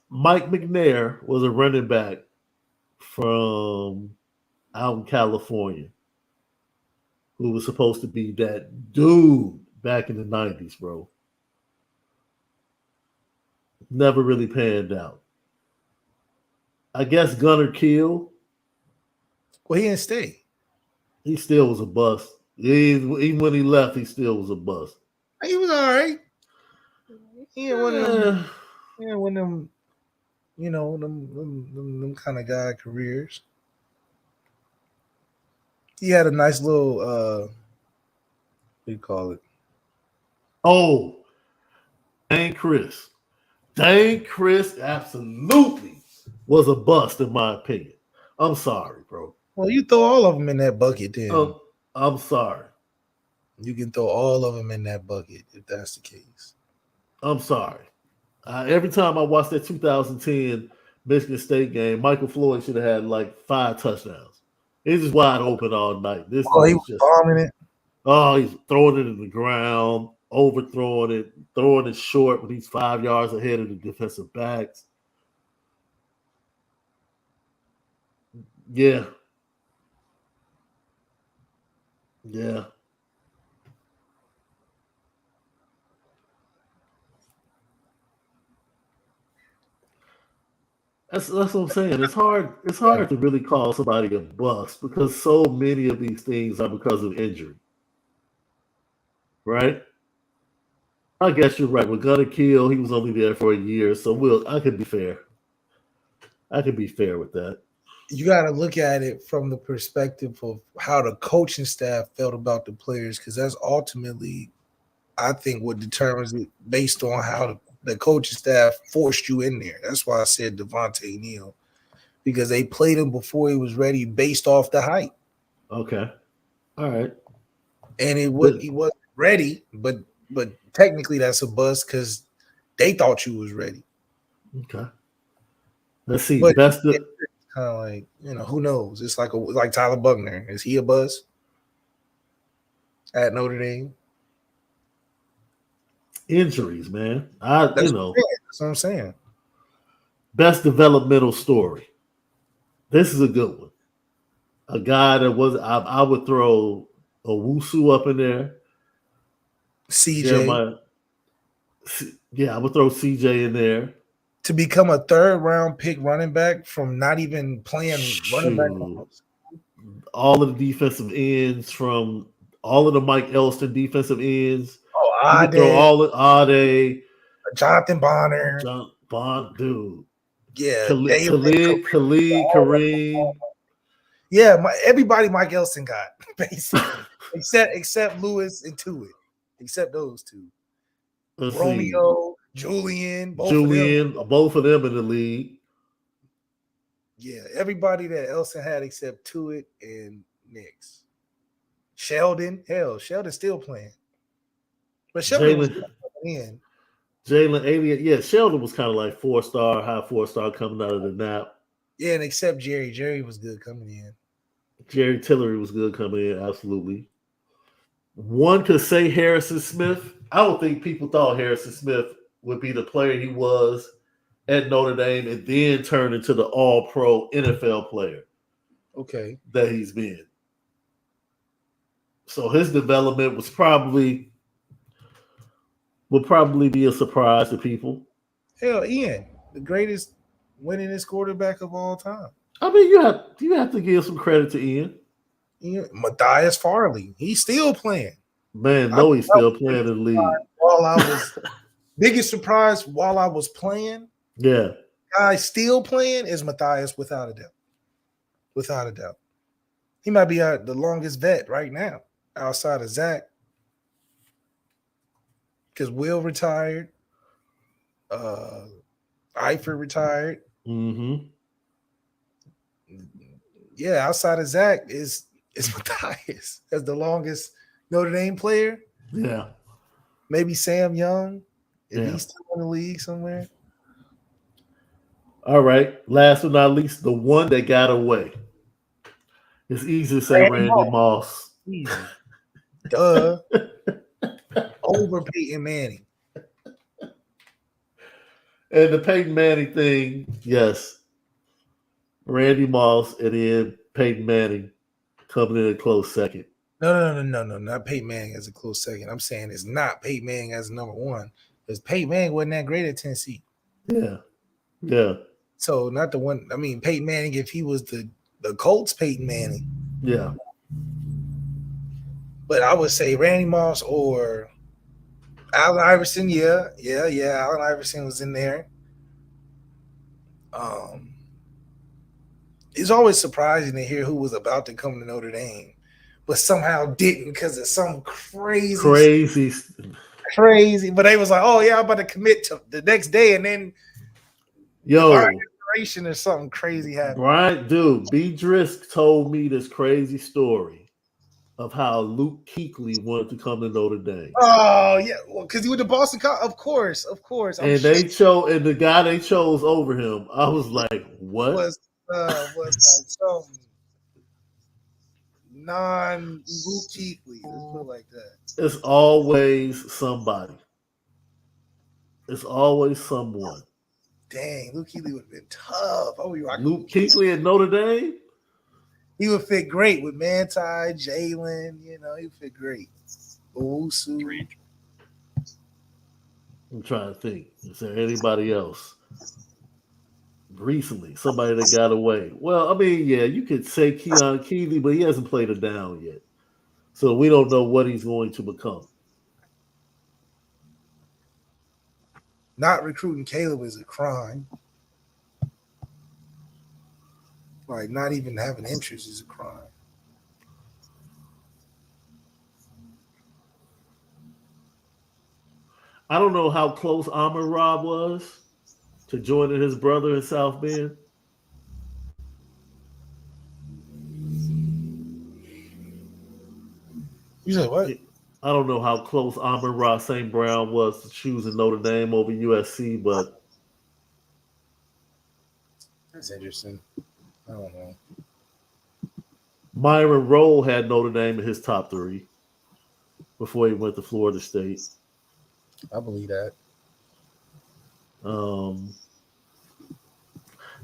Mike McNair was a running back from out in California who was supposed to be that dude back in the 90s, bro. Never really panned out. I guess Gunnar Kiel. Well, he didn't stay. He still was a bust. Even when he left, he still was a bust. He was all right. He ain't one of them. He ain't one of them. You know, them kind of guy careers. He had a nice little what do you call it? Oh, Dane Chris. Dane Chris absolutely was a bust, in my opinion. I'm sorry, bro. Well, you throw all of them in that bucket, then. I'm sorry. You can throw all of them in that bucket if that's the case. I'm sorry. Every time I watched that 2010 Michigan State game, Michael Floyd should have had like 5 touchdowns. He's just wide open all night. He was just bombing it. Oh, he's throwing it in the ground, overthrowing it, throwing it short when he's 5 yards ahead of the defensive backs. Yeah. Yeah. That's what I'm saying. It's hard to really call somebody a bust because so many of these things are because of injury. Right? I guess you're right. With Gunnar Kiel, he was only there for a year, so I could be fair. I could be fair with that. You got to look at it from the perspective of how the coaching staff felt about the players, because that's ultimately, I think, what determines it based on how the coaching staff forced you in there. That's why I said Devontae Neal, because they played him before he was ready based off the hype. Okay. All right. And he wasn't ready, but technically that's a bust because they thought you was ready. Okay. Let's see. But Best kind of like, who knows? It's like Tyler Buckner. Is he a bust at Notre Dame? Injuries, man. That's what I'm saying. Best developmental story. This is a good one. A guy that was I would throw Owusu up in there. CJ. Yeah, I would throw CJ in there. To become a 3rd round pick running back from not even playing running back. All of the defensive ends from all of the Mike Elston defensive ends. Oh, Ade. Throw all of Ade. Jonathan Bonner. Dude. Yeah. Khalid Kareem. Yeah, everybody Mike Elston got, basically. except Lewis and Tuitt. Except those two. Romeo, Julian, both of them in the league. Yeah, everybody that Elson had except Tuitt and Nix. Sheldon's still playing. But Sheldon was coming in. Jalen Alien, yeah, Sheldon was kind of like 4-star, high 4-star coming out of the nap. Yeah, and except Jerry. Jerry was good coming in. Jerry Tillery was good coming in, absolutely. One could say Harrison Smith. I don't think people thought Harrison Smith would be the player he was at Notre Dame and then turn into the all-pro NFL player. Okay. That he's been. So his development would probably be a surprise to people. Hell, Ian, the greatest winningest quarterback of all time. I mean, you have to give some credit to Ian. Matthias Farley, he's still playing. Man, no, he's still playing in the league. While I was biggest surprise while I was playing. Yeah, guy still playing is Matthias, without a doubt. Without a doubt, he might be the longest vet right now outside of Zach, because Will retired, Eifert retired. Mm-hmm. Yeah, outside of Zach is Matthias as the longest Notre Dame player. Yeah. Maybe Sam Young, if he's still in the league somewhere. All right. Last but not least, the one that got away. It's easy to say Randy Moss. Duh. Over Peyton Manning. And the Peyton Manning thing, yes. Randy Moss and then Peyton Manning coming in a close second. No, not Peyton Manning as a close second. I'm saying it's not Peyton Manning as number one. Because Peyton Manning wasn't that great at Tennessee. Yeah. Yeah. So not the one. I mean, Peyton Manning, if he was the Colts Peyton Manning. Yeah. But I would say Randy Moss or Allen Iverson. Yeah. Allen Iverson was in there. It's always surprising to hear who was about to come to Notre Dame, but somehow didn't because of some crazy. But they was like, "Oh yeah, I'm about to commit to the next day," and then inspiration or something crazy happened. Brian, dude, B. Drisk told me this crazy story of how Luke Kuechly wanted to come to Notre Dame. Oh yeah, well, because he went to Boston College, of course. And they chose, and the guy they chose over him, I was like, "What?" Was like some non-Luke Kuechly. Let's put it like that. It's always somebody. It's always someone. Dang, Luke Kuechly would have been tough. Luke Kuechly at Notre Dame? He would fit great with Manti, Jalen. He would fit great. Owusu. I'm trying to think. Is there anybody else recently? Somebody that got away? Well, I mean, yeah, you could say Keon Keeley, but he hasn't played a down yet. So we don't know what he's going to become. Not recruiting Caleb is a crime. Like, not even having interest is a crime. I don't know how close Amon Rob was to joining his brother in South Bend. You said what? I don't know how close Amon-Ra St. Brown was to choosing Notre Dame over USC, but that's interesting. I don't know. Myron Rolle had Notre Dame in his top 3 before he went to Florida State. I believe that.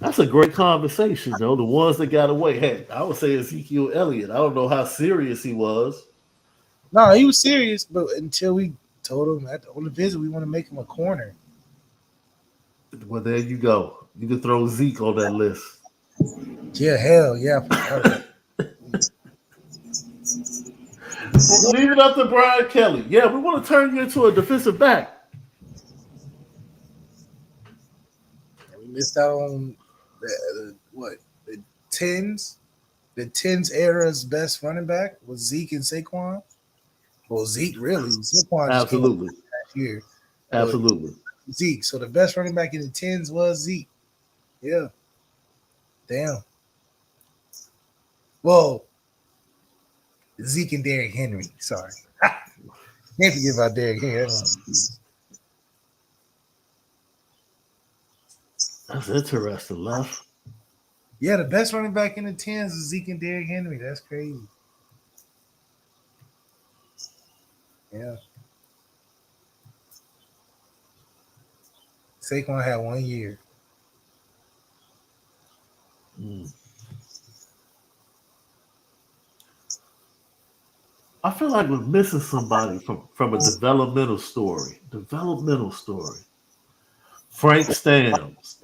That's a great conversation, though. The ones that got away. Hey, I would say Ezekiel Elliott. I don't know how serious he was. No, he was serious, but until we told him on the visit we want to make him a corner. Well, there you go. You can throw Zeke on that list. Yeah, hell yeah. Leave it up to Brian Kelly. Yeah, we want to turn you into a defensive back. We missed out on the 10s? The 10s era's best running back was Zeke and Saquon. Well, Zeke really. Saquon Absolutely. Last year. Absolutely. Zeke. So the best running back in the 10s was Zeke. Yeah. Damn. Well, Zeke and Derrick Henry. Sorry. Can't forget about Derrick Henry. That's interesting, Left. Yeah, the best running back in the 10s is Zeke and Derrick Henry. That's crazy. Yeah. Saquon had 1 year. I feel like we're missing somebody from a developmental story. Frank Stamms.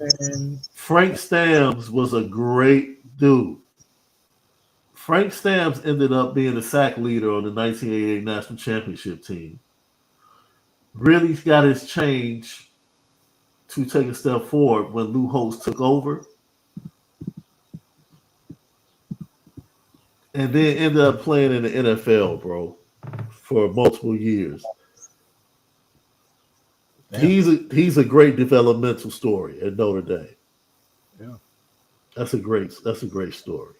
Frank Stamms was a great dude. Frank Stamms ended up being the sack leader on the 1988 national championship team. Really got his change to take a step forward when Lou Holtz took over. And then ended up playing in the NFL, bro, for multiple years. Damn. He's a great developmental story at Notre Dame. Yeah. That's a great story.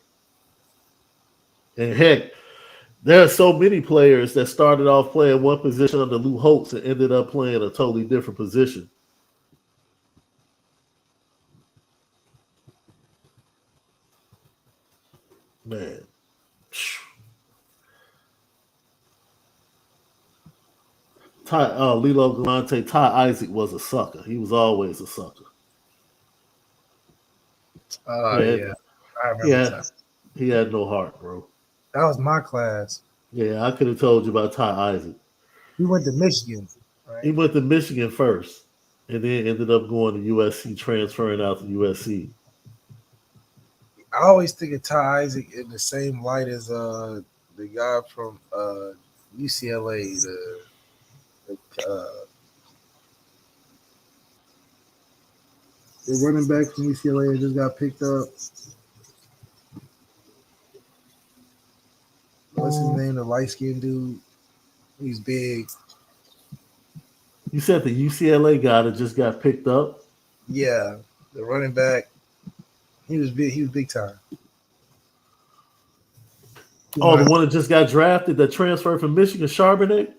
And heck, there are so many players that started off playing one position under Lou Holtz and ended up playing a totally different position. Man. Lilo Galante, Ty Isaac was a sucker. He was always a sucker. Oh, yeah. I remember that. He had no heart, bro. That was my class. Yeah, I could have told you about Ty Isaac. He went to Michigan, right? He went to Michigan first, and then ended up going to USC, transferring out to USC. I always think of Ty Isaac in the same light as the guy from UCLA, the running back from UCLA that just got picked up. What's his name? The light-skinned dude. He's big. You said the UCLA guy that just got picked up? Yeah, the running back. He was big. He was big time. Oh, the one that just got drafted that transferred from Michigan, Charbonnet?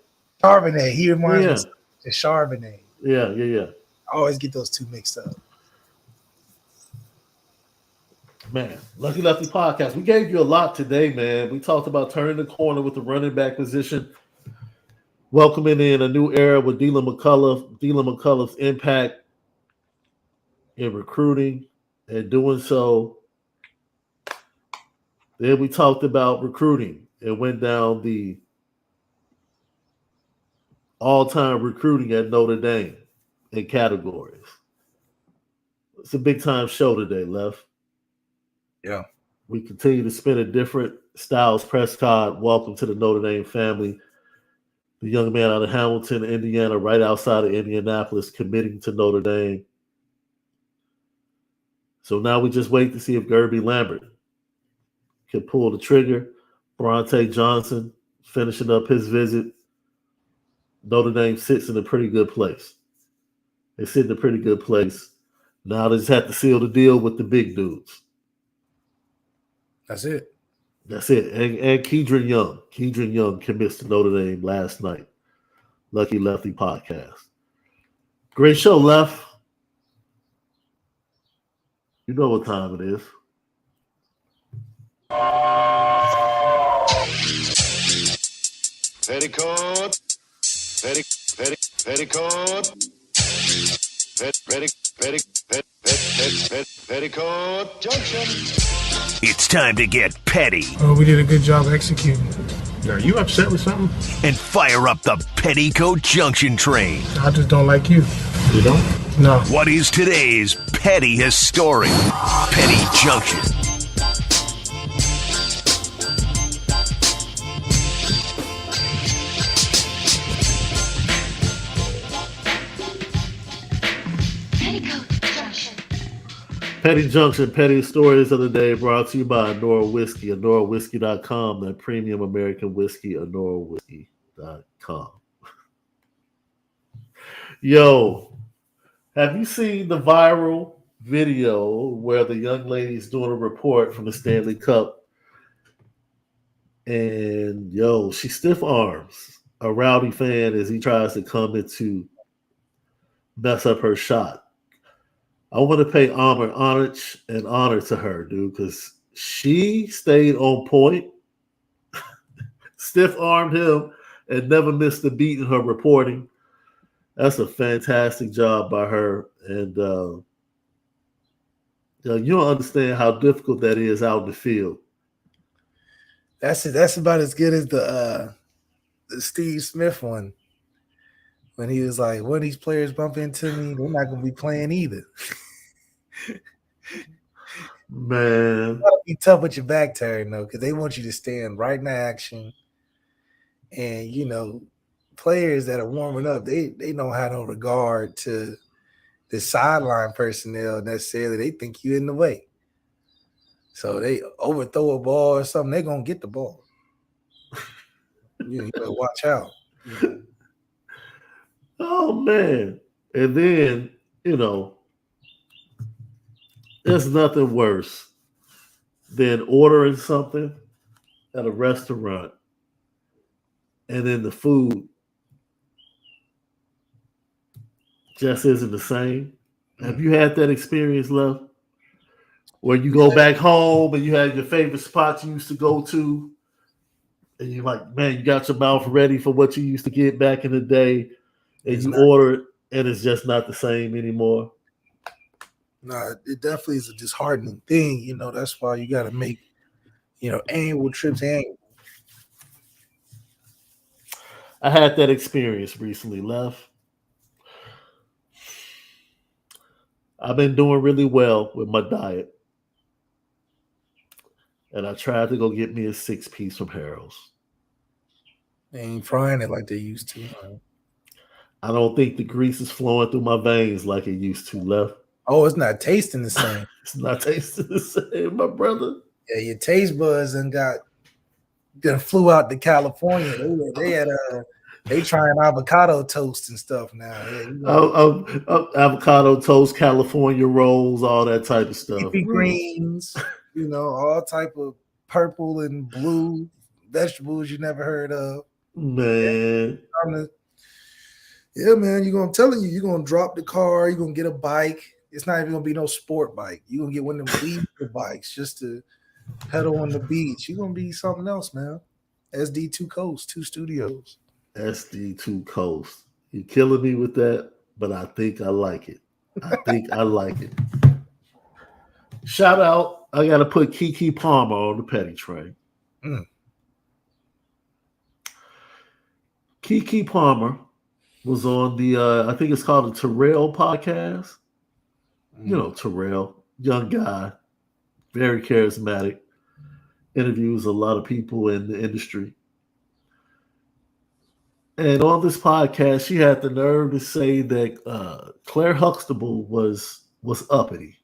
Charbonnet. He reminds me of Charbonnet. Yeah. I always get those two mixed up. Man, Lucky Lefty Podcast. We gave you a lot today, man. We talked about turning the corner with the running back position, welcoming in a new era with Deland McCullough, Deland McCullough's impact in recruiting and doing so. Then we talked about recruiting and went down the all-time recruiting at Notre Dame in categories. It's a big-time show today, Lef. Yeah. We continue to spin a different Styles Prescott. Welcome to the Notre Dame family. The young man out of Hamilton, Indiana, right outside of Indianapolis, committing to Notre Dame. So now we just wait to see if Gerby Lambert can pull the trigger. Bronte Johnson finishing up his visit. Notre Dame sits in a pretty good place. They sit in a pretty good place. Now they just have to seal the deal with the big dudes. That's it. And Kedron Young. Kedron Young commits to Notre Dame last night. Lucky Lefty Podcast. Great show, Lef. You know what time it is. Petticoat. Petticoat Junction. It's time to get petty. Oh, we did a good job executing. Are you upset with something? And fire up the Petticoat Junction train. I just don't like you. You don't? No. What is today's petty historic? Petty Junction. Petty Junction, petty stories of the day brought to you by Onora Whiskey, OnoraWhiskey.com, that premium American whiskey, OnoraWhiskey.com. Yo, have you seen the viral video where the young lady's doing a report from the Stanley Cup? And, yo, she stiff arms a rowdy fan as he tries to come in to mess up her shot. I want to pay homage and honor to her, dude, because she stayed on point, stiff-armed him, and never missed a beat in her reporting. That's a fantastic job by her. And you don't understand how difficult that is out in the field. That's about as good as the Steve Smith one. When he was like, when these players bump into me, they're not going to be playing either. Man. You got to be tough with your back turn, though, because they want you to stand right in action. And, you know, players that are warming up, they don't have no regard to the sideline personnel necessarily. They think you're in the way. So they overthrow a ball or something, they're going to get the ball. You better watch out. Oh, man. And then, you know, there's nothing worse than ordering something at a restaurant and then the food just isn't the same. Have you had that experience, Love? Where you go back home and you had your favorite spot you used to go to and you're like, man, you got your mouth ready for what you used to get back in the day, and you not. order it, and it's just not the same anymore. No, it definitely is a disheartening thing. You know, that's why you got to make, annual trips annual. I had that experience recently, Left. I've been doing really well with my diet. And I tried to go get me a 6-piece from Harold's. They ain't frying it like they used to. Man. I don't think the grease is flowing through my veins like it used to, Left. Oh, it's not tasting the same. It's not tasting the same, my brother. Yeah, your taste buds and flew out to California. They trying avocado toast and stuff now. Yeah, avocado toast, California rolls, all that type of stuff. Leafy greens, all type of purple and blue vegetables you never heard of. Man. Yeah, man, I'm telling you, you're going to drop the car, you're going to get a bike. It's not even going to be no sport bike. You're going to get one of them leisure bikes just to pedal on the beach. You're going to be something else, man. SD2 Coast, 2 studios. SD2 Coast. You're killing me with that, but I think I like it. I like it. Shout out. I got to put Keke Palmer on the petty train. Keke Palmer was on the, I think it's called the Terrell podcast. You know, Terrell, young guy, very charismatic, interviews a lot of people in the industry. And on this podcast, she had the nerve to say that Claire Huxtable was uppity.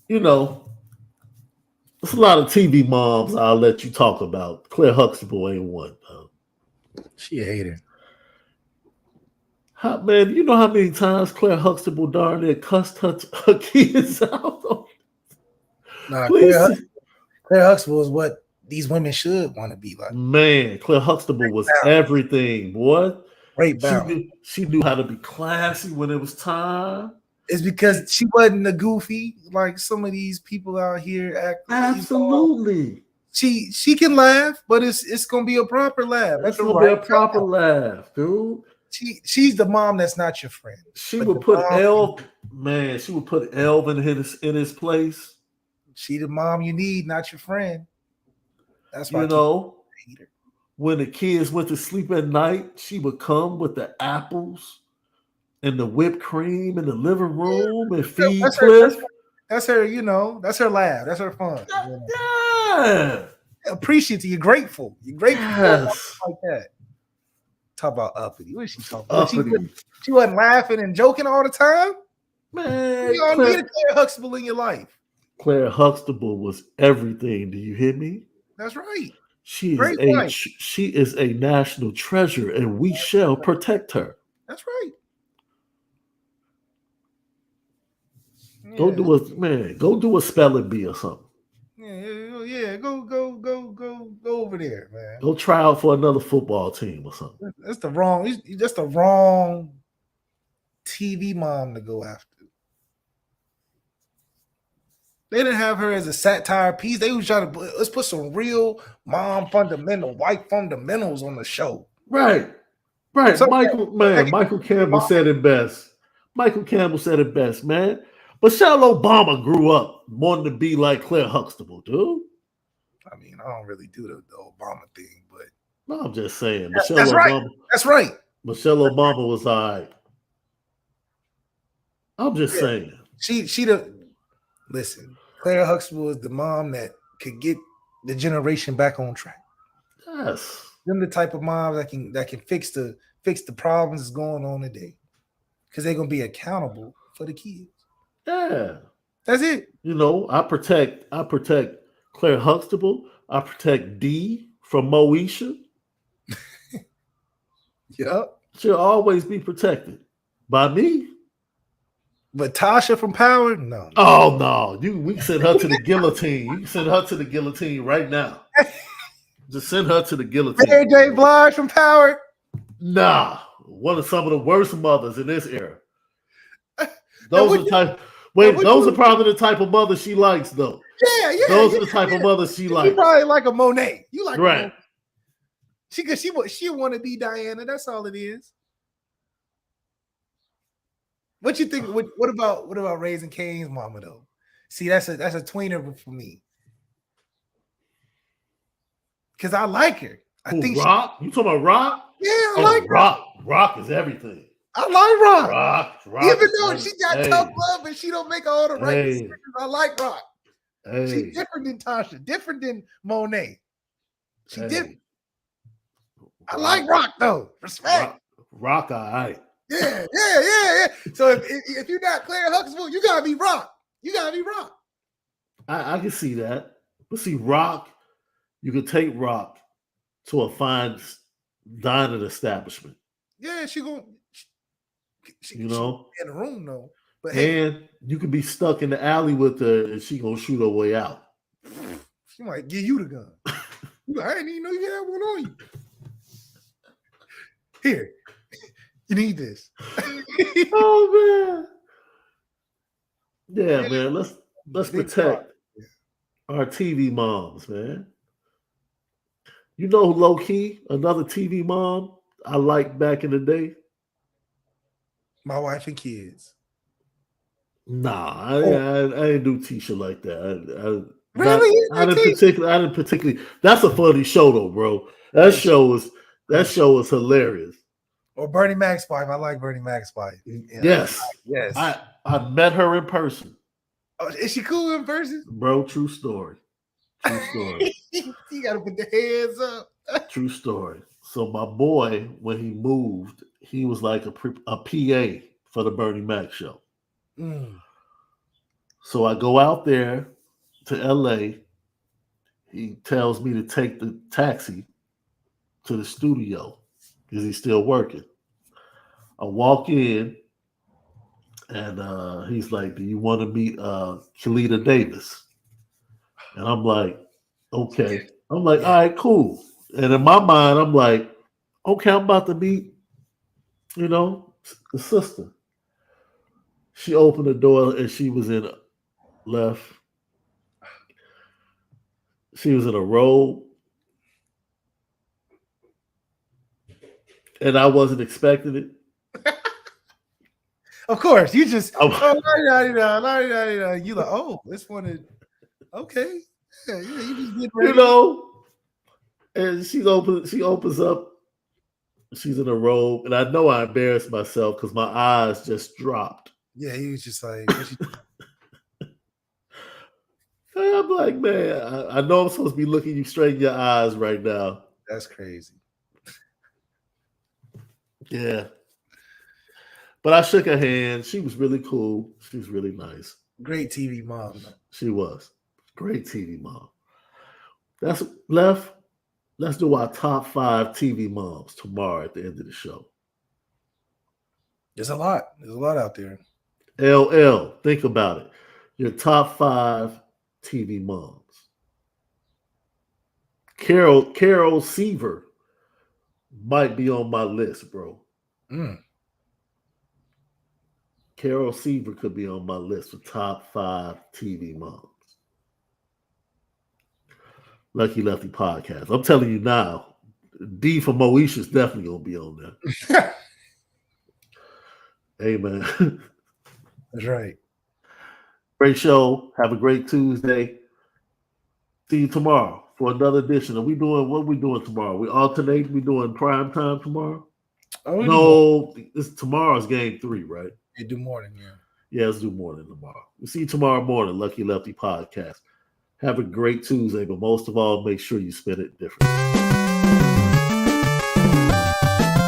There's a lot of TV moms I'll let you talk about. Claire Huxtable ain't one. She a hater. Man, you know how many times Claire Huxtable darn near cussed her kids out? Nah, Claire Huxtable is what these women should want to be like. Man, Claire Huxtable was everything, boy. Great balance. She knew how to be classy when it was time. It's because she wasn't a goofy like some of these people out here act. Absolutely. She can laugh, but it's gonna be a proper laugh. It's gonna be a proper laugh, dude. She's the mom that's not your friend. She would put Elvin in his place. She the mom you need, not your friend. That's why when the kids went to sleep at night, she would come with the apples and the whipped cream in the living room and feed Cliff. That's her, that's her laugh. That's her fun. Yeah. Appreciative. You're grateful. You're grateful yes. Like that. Talk about uppity. What is she talking about? She wasn't laughing and joking all the time. Man, you don't need a Claire Huxtable in your life. Claire Huxtable was everything. Do you hear me? That's right. She is a national treasure, and we shall protect her. That's right. Go do a spelling bee or something. Yeah. Go over there, man. Go try out for another football team or something. That's the wrong TV mom to go after. They didn't have her as a satire piece. They was trying to let's put some real white fundamentals on the show. Right. Michael Campbell said it best. Man. Michelle Obama grew up wanting to be like Claire Huxtable, dude. I mean, I don't really do the Obama thing, but no, I'm just saying. That's right. Michelle Obama was all right. I'm just saying. Listen, Claire Huxtable is the mom that could get the generation back on track. Yes. Them the type of moms that can fix the problems that's going on today. Because they're gonna be accountable for the kids. Yeah. That's it. I protect Claire Huxtable. I protect D from Moesha. Yep. She'll always be protected by me. But Tasha from Power, no. Oh no. We send her to the guillotine. You can send her to the guillotine right now. Just send her to the guillotine. Mary J. Blige from Power. Nah. Some of the worst mothers in this era. Those are type. Wait, those are probably the type of mother she likes, though. Yeah. Those are the type of mother she You likes. probably like a Monet. You like Right. a Monet. She want to be Diana. That's all it is. What you think? What about Raising Cane's mama though? See, that's a tweener for me. Because I like her. I think Rock. You talking about Rock? Yeah, I like Rock. Rock is everything. I like Rock. Even though she got tough love and she don't make all the right decisions, I like Rock. Hey. She's different than Tasha, different than Monet. She different. I like Rock though. Respect. Rock, all right. Yeah. So if you're not Claire Huxtable, you gotta be Rock. I can see that. But see, Rock, you could take Rock to a fine dining establishment. Yeah, she in know, the room though. But and you could be stuck in the alley with her, and she gonna shoot her way out. She might give you the gun. I didn't even know you had one on you. Here, you need this. Oh man, yeah, man. Let's protect our TV moms, man. You know, low key, another TV mom I liked back in the day. My wife and kids. Nah, I didn't do Tisha like that. Really? I didn't particularly. That's a funny show though, bro. That show was hilarious. Or Bernie Mac's wife. I like Bernie Mac's wife. Yes. I met her in person. Oh, is she cool in person? Bro, true story. You gotta put the hands up. True story. So my boy, when he moved, he was like a PA for the Bernie Mac show. So I go out there to LA. He tells me to take the taxi to the studio because he's still working. I walk in and he's like, "Do you want to meet Kalita Davis?" And I'm like, "Okay." I'm like, "All right, cool." And in my mind, I'm like, "Okay, I'm about to meet, the sister." She opened the door and she was in left. She was in a robe. And I wasn't expecting it. Of course, you just you like, oh, this one is okay. Yeah, you just get ready. And she opens up. She's in a robe, and I know I embarrassed myself because my eyes just dropped. Yeah, he was just like, I'm like, man, I know I'm supposed to be looking you straight in your eyes right now. That's crazy. Yeah. But I shook her hand. She was really cool. She was really nice. Great TV mom. She was. Great TV mom. That's left. Let's do our top 5 TV moms tomorrow at the end of the show. There's a lot. There's a lot out there. LL, think about it. Your top 5 TV moms. Carol Seaver might be on my list, bro. Carol Seaver could be on my list for top 5 TV moms. Lucky Lefty podcast. I'm telling you now, D for Moesha's definitely gonna be on there. Hey man. That's right. Great show. Have a great Tuesday. See you tomorrow for another edition. What are we doing tomorrow? We alternate. We doing prime time tomorrow? No, it's tomorrow's game 3, right? You do morning, yeah. Yeah, let's do morning tomorrow. We'll see you tomorrow morning, Lucky Lefty podcast. Have a great Tuesday, but most of all, make sure you spend it different.